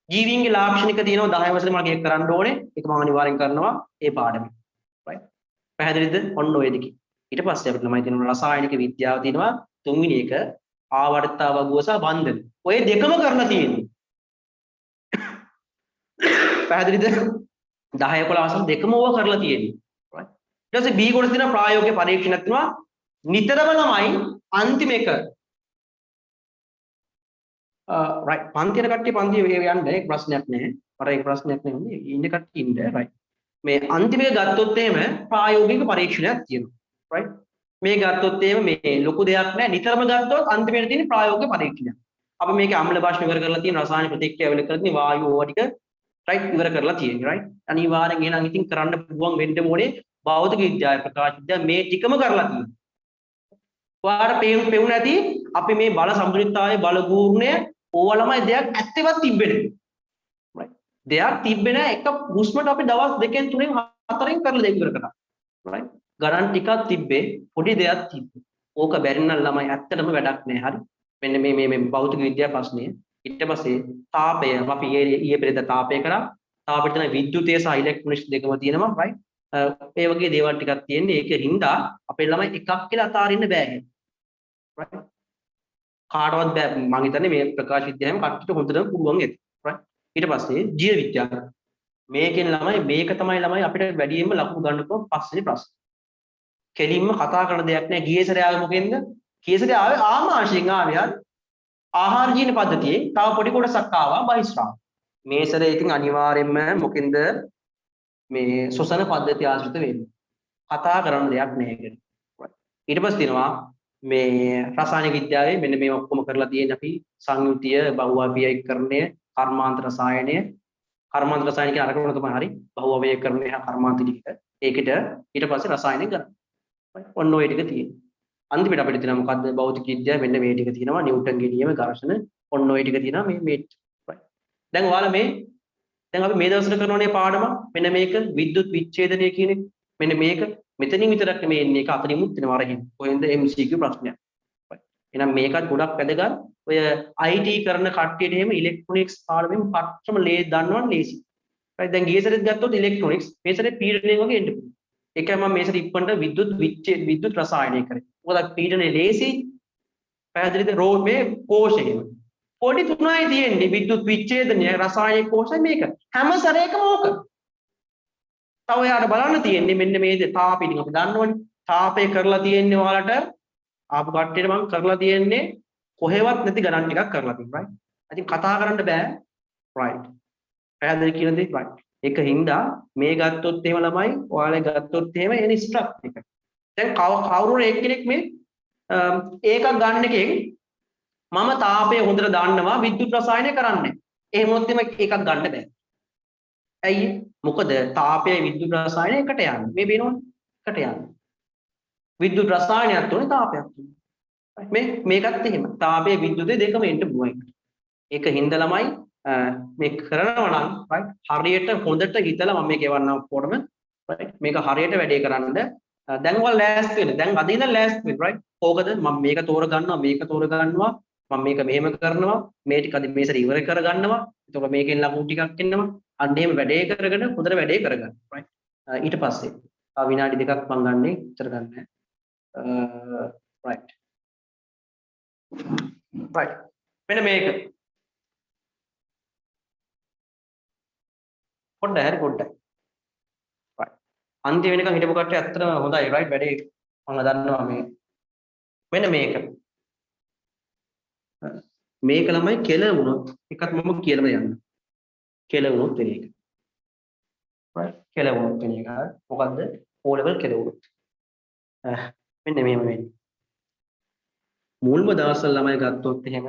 ජීවීන්ගේ ලාක්ෂණික තියෙනවා 10 වසරේ මම ඒක කරන්න ඕනේ. ඒක මම අනිවාර්යෙන් කරනවා ඒ පාඩමේ. right පැහැදිලිද? ඔන්න ඔය දෙකේ. ඊට පස්සේ අපිට ළමයි තියෙනවා රසායනික විද්‍යාව තියෙනවා. තුන්වෙනි එක ආවර්තතාව වගුව සහ බන්ධන. ඔය දෙකම කරලා තියෙන්නේ. පැහැදිලිද? 10 11 වසර දෙකම ඕවා කරලා තියෙන්නේ. right ඊට පස්සේ B කොටස තියෙනවා ප්‍රායෝගික පරීක්ෂණයක් තියෙනවා. නිතරම ළමයි අන්තිම එක right පන්තියට කට්ටිය පන්තිය යන්න ඒක ප්‍රශ්නයක් නෑ. මට ඒක ප්‍රශ්නයක් නෙමෙයි. ඉන්න කට්ටිය ඉන්න right. මේ අන්තිම එක ගත්තොත් එහෙම ප්‍රායෝගික පරීක්ෂණයක් තියෙනවා. right මේ ගත්තොත් එහෙම මේ ලොකු දෙයක් නෑ. නිතරම ගත්තොත් අන්තිමේට තියෙන ප්‍රායෝගික පරීක්ෂණයක්. අපි මේකේ අම්ල භාෂණ ඉවර කරලා තියෙන රසායනික ප්‍රතික්‍රියා ඉවර කරලා තියෙන වායු ඕවා ටික right ඉවර කරලා තියෙන්නේ right. අනිවාර්යෙන් එහෙනම් ඉතින් කරන්න පුළුවන් වෙන්න ඕනේ භෞතික විද්‍යාවේ ප්‍රකාශ විද්‍යාව මේ ටිකම කරලා තියෙනවා. ඔයාලට පෙවුන නැති අපි මේ බල සම්ප්‍රයුක්තාවේ බල ගූර්ණය ඕවා ළමයි දෙයක් ඇත්තවත් තිබෙන්නේ right දෙයක් තිබෙන්නේ නැහැ. එක හුස්මට අපි දවස් 2න් 3න් 4න් කරලා දෙක ඉවර කරා right ගණන් ටිකක් තිබ්බේ පොඩි දෙයක් තිබ්බේ. ඕක බැරි නම් ළමයි ඇත්තටම වැඩක් නැහැ. හරි මෙන්න මේ භෞතික විද්‍යා ප්‍රශ්නය. ඊට පස්සේ තාපය අපි ඊයේ පෙරේද තාපය කරා. තාපෙට තමයි විද්‍යුතය සහ ඉලෙක්ට්‍රොනික්ස් දෙකම තියෙනවා right ඒ වගේ දේවල් ටිකක් තියෙන්නේ. ඒකෙන් හින්දා අපේ ළමයි එකක් කියලා අතාරින්න බෑ right කාටවත් බෑ. මම හිතන්නේ මේ ප්‍රකාශ විද්‍යාවෙම කට්ටියට හොඳටම පුළුවන් ඒක. right ඊට පස්සේ ජීව විද්‍යාව. මේකෙන් ළමයි මේක තමයි ළමයි අපිට වැඩියෙන්ම ලකුණු ගන්න පුළුවන් පස්වෙනි ප්‍රශ්න. කෙලින්ම කතා කරන දෙයක් නෑ. ගියේ සැරේ ආවේ මොකෙන්ද? ගියේ සැරේ ආවේ ආමාශයෙන් ආවේ හරි. ආහාර ජීන පද්ධතියේ තව පොඩි කොටසක් ආවා බහිස්රාව. මේ සැරේ ඉතින් අනිවාර්යයෙන්ම මොකෙන්ද මේ ශ්වසන පද්ධතිය ආශ්‍රිත වෙන්නේ. කතා කරන දෙයක් නෑ ඒක. ඊට පස්සේ තියෙනවා මේ රසායනික විද්‍යාවේ මෙන්න මේ ඔක්කොම කරලා තියෙන අපි සංයුතිය බහුඅවයවීකරණය කර්මාන්ත රසායනය කර්මාන්ත රසායනික අරගෙන තමයි හරි බහුඅවයවීකරණය හා කර්මාන්ත ටික ඒකට ඊට පස්සේ රසායනික ගන්න ඔන්න ඔය ටික තියෙනවා. අන්තිමට අපිට තියෙනවා මොකද්ද භෞතික විද්‍යාව මෙන්න මේ ටික තියෙනවා නිව්ටන්ගේ නියම ඝර්ෂණ ඔන්න ඔය ටික තියෙනවා මේ දැන් ඔයාලා දැන් අපි මේ දවස්වල කරනෝනේ පාඩම මෙන්න මේක විද්‍යුත් විච්ඡේදනය කියන එක මෙන්න මේක මෙතනින් විතරක් නෙමෙයි එන්නේ ඒක අතනින්මුත් වෙනවා අරගෙන කොහෙන්ද MCQ ප්‍රශ්නයක්. එහෙනම් මේකත් ගොඩක් වැදගත්. ඔය IT කරන කට්ටියට එහෙම ඉලෙක්ට්‍රොනික්ස් පාඩමෙන් පට්ටම දන්නවනේ ලේසි. right දැන් ගිය සැරේත් ගත්තොත් ඉලෙක්ට්‍රොනික්ස් මේ සැරේ පීඩනයෙන් වගේ එන්න පුළුවන්. ඒකයි මම මේ සැරේ ඉක්මනට විද්‍යුත් රසායනය කරේ. මොකද පීඩනේ ලේසි. පැහැදිලිද? මේ කෝෂයේම පොඩි තුනයි තියෙන්නේ විද්‍යුත් විච්ඡේදනය රසායනික කෝෂය මේක. හැම සැරේකම ඕක. තව යාට බලන්න තියෙන්නේ මෙන්න මේ තාපෙකින් අපි දන්නවනේ තාපය කරලා තියෙන්නේ ඔයාලට ආපු කට්ටියට මම කරලා තියෙන්නේ කොහෙවත් නැති ගණන් ටිකක් කරලා තියෙනවා right. ඉතින් කතා කරන්න බෑ right. පැහැදිලි කියන දේ right. ඒක හින්දා මේ ගත්තොත් එහෙම ළමයි ඔයාලා ගත්තොත් එහෙම එන ස්ට්‍රක්චර් එක. දැන් කවුරු එක්කෙනෙක් මේ ඒකක් ගන්න එකෙන් මම තාපය හොඳට දන්නවා විද්‍යුත් රසායනය කරන්නේ. එහෙම වොත් එimhe එකක් ගන්න බෑ. ඇයි? මොකද තාපයයි විද්‍යුත් රසායනය එකට යන්නේ. මේ වෙනවනේ එකට යන්නේ. විද්‍යුත් රසායනයත් උනේ තාපයක් උනේ. මේකත් එහෙම. තාපය විද්‍යුතේ දෙකම එන්න පුළුවන්. ඒක හින්දා ළමයි මේ කරනවා නම් right හරියට හොඳට හිතලා මම මේක එවන්නම් ඔක්කොටම right මේක හරියට වැඩේ කරන්න දැන් ඔයාලා ලෑස්ති වෙන්න දැන් අද ඉඳන් ලෑස්ති වෙන්න right කෝකද මම මේක තෝරගන්නවා මම මේක මෙහෙම කරනවා මේ ටික අද මේසර ඉවර කරගන්නවා එතකොට මේකෙන් ලකුණු ටිකක් එන්නවා අන්න එහෙම වැඩේ කරගෙන හොඳට වැඩේ කරගන්න right ඊට පස්සේ විනාඩි දෙකක් මම ගන්නෙ ඉතර ගන්න right right මෙන්න මේක පොඩ්ඩයි හරි පොඩ්ඩයි right අන්තිම වෙනකන් හිටපු කට්ටිය ඇත්තටම හොඳයි right වැඩේ මම දන්නවා මේ මෙන්න මේක ළමයි කෙල වුණොත් එකත් මම කියලා යන්න කෙල වුණොත් වෙන එක right කෙල වුණොත් වෙන එක මොකද්ද O level කෙල වුණොත් මෙන්න මෙහෙම වෙන්නේ මුල්ම දවස්වල ළමයි ගත්තොත් එහෙම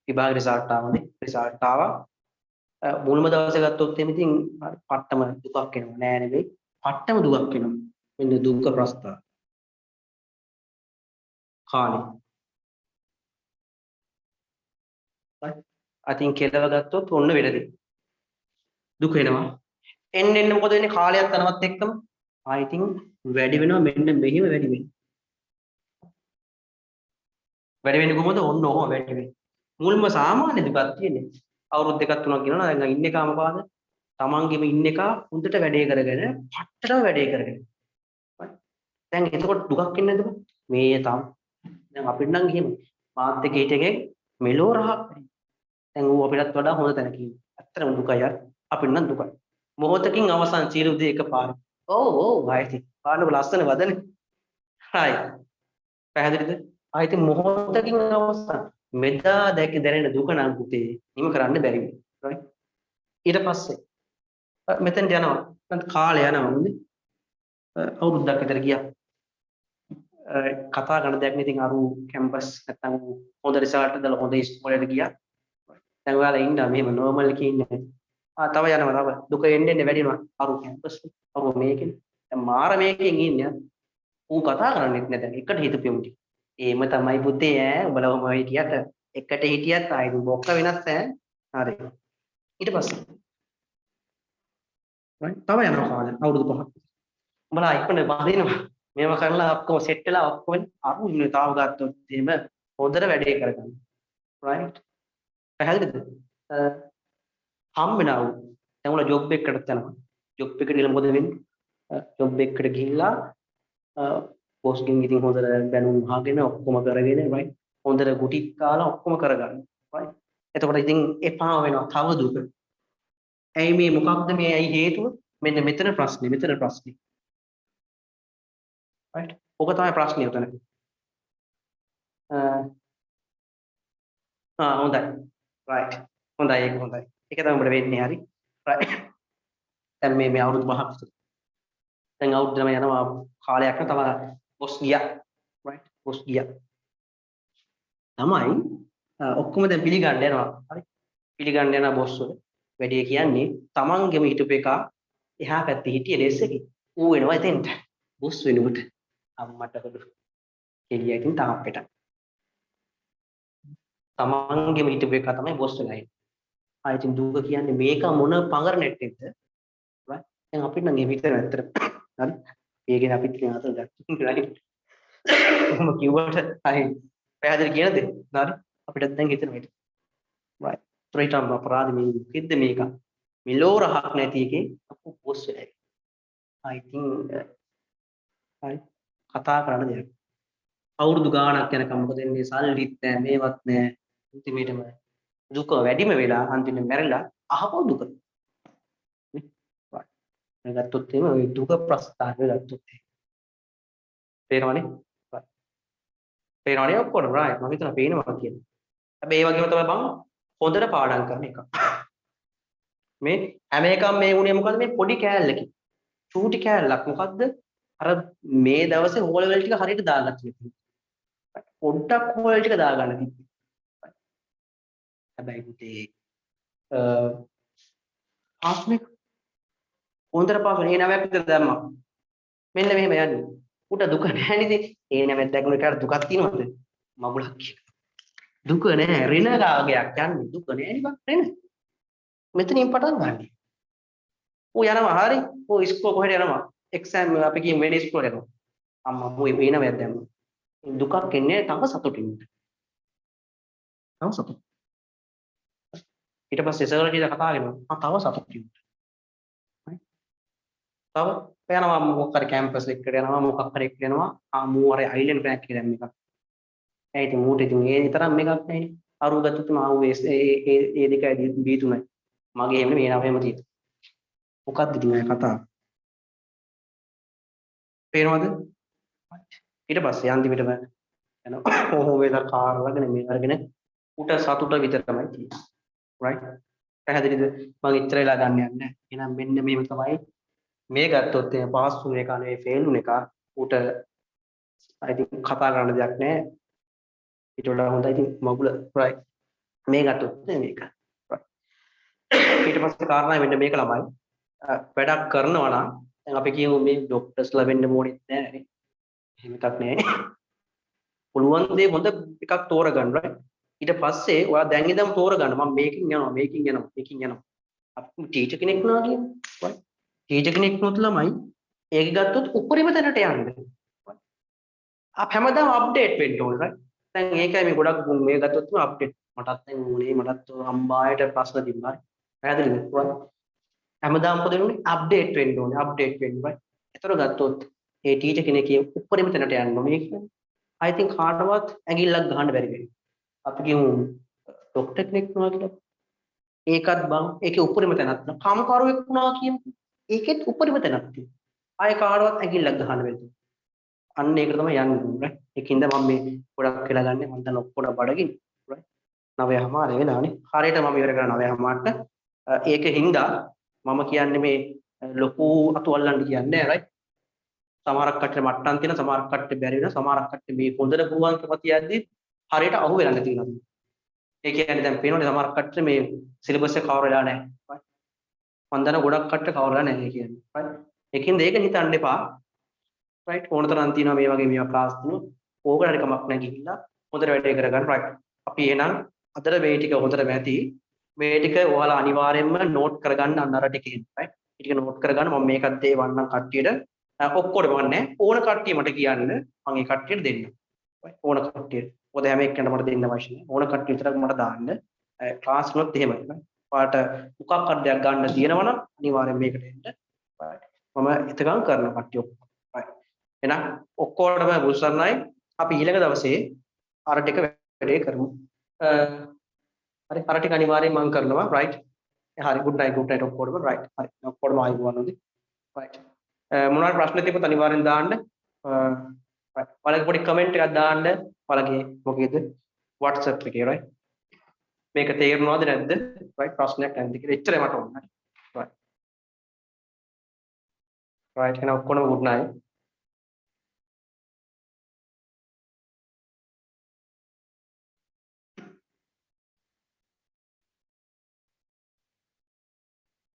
විභාග රිසල්ට් ආවනේ රිසල්ට් ආවා මුල්ම දවසේ ගත්තොත් එහෙම ඉතින් පට්ටම දුකක් එනවා නෑ නෙවෙයි පට්ටම දුකක් එනවා මෙන්න දුක්ඛ ප්‍රස්තාව කාලේ අතින් කෙලව ගත්තොත් ඔන්න වෙලදී දුක වෙනවා එන්න මොකද වෙන්නේ කාලයක් යනවත් එක්කම ආයි ඉතින් වැඩි වෙනවා මෙන්න මෙහිම වැඩි වෙන්නේ කොහොමද ඔන්න ඔහොම වැඩි වෙන්නේ මුල්ම සාමාන්‍ය දුකක් තියෙන්නේ අවුරුදු දෙකක් තුනක් ගෙනනවා දැන් ඉන්න එකම පාද තමන්ගෙම ඉන්න එක හොඳට වැඩේ කරගෙන පට්ටටම වැඩේ කරගෙන දැන් එතකොට දුකක් එන්නේ නැද්ද මේ තම දැන් අපිට නම් ගිහින් මාත් එක්ක හිටගෙන මෙලෝ රහක් දැන් ඌ අපිටත් වඩා හොඳ තැනක ඉන්නේ ඇත්තටම දුකයි අපිට නම් දුකයි මොහොතකින් අවසන් සියලු දේ එකපාර ඔව් ආයිති පානක ලස්සන වදනේ හයි පැහැදිලිද ආයිති මොහොතකින් අවසන් මෙදා දැනෙන දුක නම් පුතේ නිම කරන්න බැරි වෙයි right ඊට පස්සේ මෙතෙන්ට යනවා නැත්නම් කාලය යනවා මොන්නේ අවුරුද්දක් විතර ගියා කතා කරන දෙයක් නේ ඉතින් අරු කැම්පස් නැත්නම් හොඳ රිසල්ට් දාලා හොඳ ඉස්කෝලේට ගියා දැන් ඔයාලා ඉන්නවා මෙහෙම නෝමල් එකේ ඉන්නේ තව යනවා තව දුක එන්නේ වැඩි වෙනවා අරු කැම්පස් අරු මේකෙන් දැන් මාර මේකෙන් ඉන්නේ ඌ කතා කරන්නේත් නැත එකට හිතපෙමු ටික එහෙම තමයි පුතේ උඹලා ඔහම හිටියට එකට හිටියත් ආයි බොක්ක වෙනස් හරි ඊට පස්සේ right තව යනවා කාලේ අවුරුදු 5ක් උඹලා ඉක්මනට බඳිනවා මේව කරලා ඔක්කොම සෙට් වෙලා ඔක්කොම අරු ඉන්නේ තාව ගත්තොත් එහෙම හොඳට වැඩේ කරගන්න right පැහැදිලිද හම්බෙනවා දැන් උඹලා ජොබ් එකකට යනවා ජොබ් එකට ගිහලා මොකද වෙන්නේ ජොබ් එකට ගිහිල්ලා පෝස්ට් ගෙන් ඉතින් හොඳට බැනුම් අහගෙන ඔක්කොම කරගෙන right හොඳට ගුටි කාලා ඔක්කොම කරගන්න right එතකොට ඉතින් එපා වෙනවා තව දුක ඇයි මේ මොකක්ද මේ ඇයි හේතුව මෙන්න මෙතන ප්‍රශ්නේ right ඔක තමයි ප්‍රශ්නේ උතන හොඳයි right හොඳයි ඒක තමයි උඹට වෙන්නේ හරි right දැන් මේ අවුරුදු 5ක් විතර දැන් අවුරුද්දම යනවා කාලයක් නෑ තව බොස් ගියා right බොස් ගියා තමයි ඔක්කොම දැන් පිළිගන්න යනවා හරි පිළිගන්න යන බොස් වල වැඩේ කියන්නේ තමන්ගෙම හිටපු එක එහා පැත්තේ හිටිය ලෙස් එකේ ඌ වෙනවා එතෙන්ට බොස් වෙනකොට අම්මට කඩු එළිය ඉතින් තාප්පෙට තමන්ගෙම හිටපු එක තමයි බොස් වෙලා ඉන්නේ ආයෙත් දුක කියන්නේ මේක මොන පඟර නැට්ටෙක්ද right දැන් අපිට නම් මේ විතර ඇත්තට හරි ඒකෙන් අපිත් කියන අතර ගත්තා right කොහොම කිව්වට හරි පැහැදිලි කියන දේ හරි අපිට දැන් හිතෙනවා ඒක right ත්‍රිටම් අපරාධ මේ කිද්ද මේක මෙලෝ රහක් නැති එකේ අපු බොස් වෙලා I think හරි කතා කරන්න දෙයක් අවුරුදු ගාණක් යනකම් මොකද වෙන්නේ සල්ලිත් නැහැ මේවත් නැහැ අන්තිමේටම දුක වැඩිම වෙලා අන්තිමේ මැරෙලා අහපව දුක නේ ගත්තොත් එහෙම ওই දුක ප්‍රස්තාරය ගත්තොත් පේනවනේ පේනවනේ ඔක්කොම right මම හිතනවා පේනවා කියලා හැබැයි ඒ වගේම තමයි බං හොඳට පාඩම් කරන එක මේ හැම එකම මේ උනේ මොකද මේ පොඩි කෑල්ලකින් චූටි කෑල්ලක් මොකද්ද අර මේ දවසේ හෝල් වල ටික හරියට දාගන්න තිබුණා පොඩ්ඩක් හෝල් ටික දාගන්න තිබුණා හැබැයි පුතේ ආස්මික හොඳට පාගෙන ඒ නමයක් විතර දැම්මා මෙන්න මෙහෙම යන්නේ උට දුක නැහැ නේද ඒ නමයක් දැක්ුණ එකට දුකක් තියෙනවද මගුලක් දුක නෑ ඍණ රාගයක් යන්නේ දුක නෑනේ බං ඍණ. මෙතනින් පටන් ගන්න. ඌ යනවා හරි. ඌ ඉස්කෝල කොහෙද යනවා? එක්සෑම් අපි කියමු වෙන ඉස්කෝල යනවා. අම්මා ඌ වෙන වැද්ද දැම්මා. දුකක් එන්නේ තව සතුටින්. තව සතුට. ඊට පස්සේ සර්ලා කියලා කතා කරනවා. තව සතුටින්. තව යනවා මොකක් හරි කැම්පස් එකට යනවා මොකක් හරි එකට යනවා. මූ අර අයිලන්ඩ් පැක් කියලා දැම්ම එකක්. ඒ ඉතින් මූට ඉතින් ඒ තරම් එකක් නැහැ. අරුව ගත්තොත් මාව ඒ දෙකයි B3යි. මගේ එහෙම මේ නම එහෙම තියෙනවා. මොකක්ද ඉතින් මේ කතාව? පේනවද? ඊට පස්සේ අන්තිමටම යනවා ඕහෝ වේලා කාර් වලගෙන මේ අරගෙන උට සතුට විතරමයි තියෙන්නේ. right? පැහැදිලිද? මම ඉතර වෙලා ගන්න යන්නේ නැහැ. එහෙනම් මෙන්න මේව තමයි මේ ගත්තොත් එහේ පාස් වුන එක නෙවෙයි ෆේල් වුන එක. උට I think කතා කරන්න දෙයක් නැහැ. ඊට වඩා හොඳයි ඉතින් මගුල right. මේ ගත්තොත් මේක. right. ඊට පස්සේ කාරණා මෙන්න මේක ළමයි. වැඩක් කරනවා නම් දැන් අපි කියමු මේ ડોක්ටර්ස්ලා වෙන්න ඕනෙත් නැහැ නේ. එහෙම එකක් නැහැ. පුළුවන් දේ හොඳ එකක් තෝරගන්න right. ඊට පස්සේ ඔයා දැන් ඉඳන් තෝරගන්න මම මේකින් යනවා. අපි ටීචර් කෙනෙක් වුණා කියන්නේ right. ටීචර් කෙනෙක් වුණොත් ළමයි ඒක ගත්තොත් උඩරිම තැනට යන්න. අප හැමදාම අප්ඩේට් වෙන්න ඕනේ right. දැන් ඒකයි මේ ගොඩක් මේ ගත්තොත් අප්ඩේට් මටත් දැන් ඕනේ මටත් අම්මායට ප්‍රශ්න තිබුණා. පැහැදිලිද? right. හැමදාම පොදෙන්නේ අප්ඩේට් වෙන්න ඕනේ right. ඒතර ගත්තොත් ඒ ටීචර් කෙනෙක් උඩරිම තැනට යන්න ඕනේ. මේක I think කාටවත් ඇඟිල්ලක් ගහන්න බැරි වෙයි. අපි කියමු ડોක්ටර් කෙනෙක් වුණා කියලා. ඒකත් බං ඒකේ උඩරිම තැනක් තියෙනවා. කාමකාරයෙක් වුණා කියමු. ඒකෙත් උඩරිම තැනක් තියෙනවා. ආයේ කාටවත් ඇඟිල්ලක් ගහන්න බැරි. අන්න ඒකට තමයි යන්නේ right. ඒකින්ද මම මේ ගොඩක් වෙලා ගන්න මම දැන් ඔක්කොම බඩගින් right. 9:00 වෙලානේ. හරියට මම ඉවර කරා 9:00ට. ඒකින්ද මම කියන්නේ මේ ලොකු අතු අල්ලන්න කියන්නේ නැහැ right. සමහරක් කට්ටිය මට්ටම් තියෙන සමහරක් කට්ටිය බැරි වෙන සමහරක් කට්ටිය මේ හොඳට පුළුවන්කම තියද්දි හරියට අහු වෙලා නැතිනවා. ඒ කියන්නේ දැන් පේනවනේ සමහරක් කට්ටිය මේ සිලබස් එක කවර් වෙලා නැහැ. right. මම දන්න ගොඩක් කට්ටිය කවර් වෙලා නැහැ කියන්නේ. right. ඒකින්ද ඒක හිතන්න එපා. right. ඕන තරම් තියෙනවා මේ වගේ මේවා ක්ලාස් තුන. ඕකට හරි කමක් නැහැ ගිහිල්ලා හොඳට වැඩේ කරගන්න right. අපි එහෙනම් අදට මේ ටික හොඳට මැති. මේ ටික ඔයාලා අනිවාර්යයෙන්ම නෝට් කරගන්න අන්න අර ටිකේ right. ඒ ටික නෝට් කරගන්න මම මේකත් දේවන්නම් කට්ටියට ඔක්කොටම වන්නේ ඕන කට්ටිය මට කියන්න මම ඒ කට්ටියට දෙන්න. ඕන කට්ටියට. මොකද හැම එක්කෙනාට මට දෙන්න අවශ්‍ය නැහැ. ඕන කට්ටිය විතරක් මට දාන්න. ක්ලාස් වලත් එහෙමයි. ඔයාලට මොකක් හරි දෙයක් ගන්න තියෙනවනම් අනිවාර්යෙන් මේකට එන්න. මම එතකන් කරන කට්ටිය ඔක්කොම. එහෙනම් ඔක්කොටම බුස්සන්නයි අපි ඊළඟ දවසේ අර ටික වැඩේ කරමු. හරි අර ටික අනිවාර්යෙන් මම කරනවා right. හරි good night ඔක්කොටම right. හරි ඔක්කොටම ආයුබෝවන් හොඳයි. right. මොනවාරි ප්‍රශ්න තිබ්බොත් අනිවාර්යෙන් දාන්න. ඔයාලගේ පොඩි කමෙන්ට් එකක් දාන්න. ඔයාලගේ මොකේද WhatsApp එකේ right. මේක තේරුණාද නැද්ද? right ප්‍රශ්නයක් නැද්ද කියලා එච්චරයි මට ඕනේ. right. right එහෙනම් ඔක්කොම good night.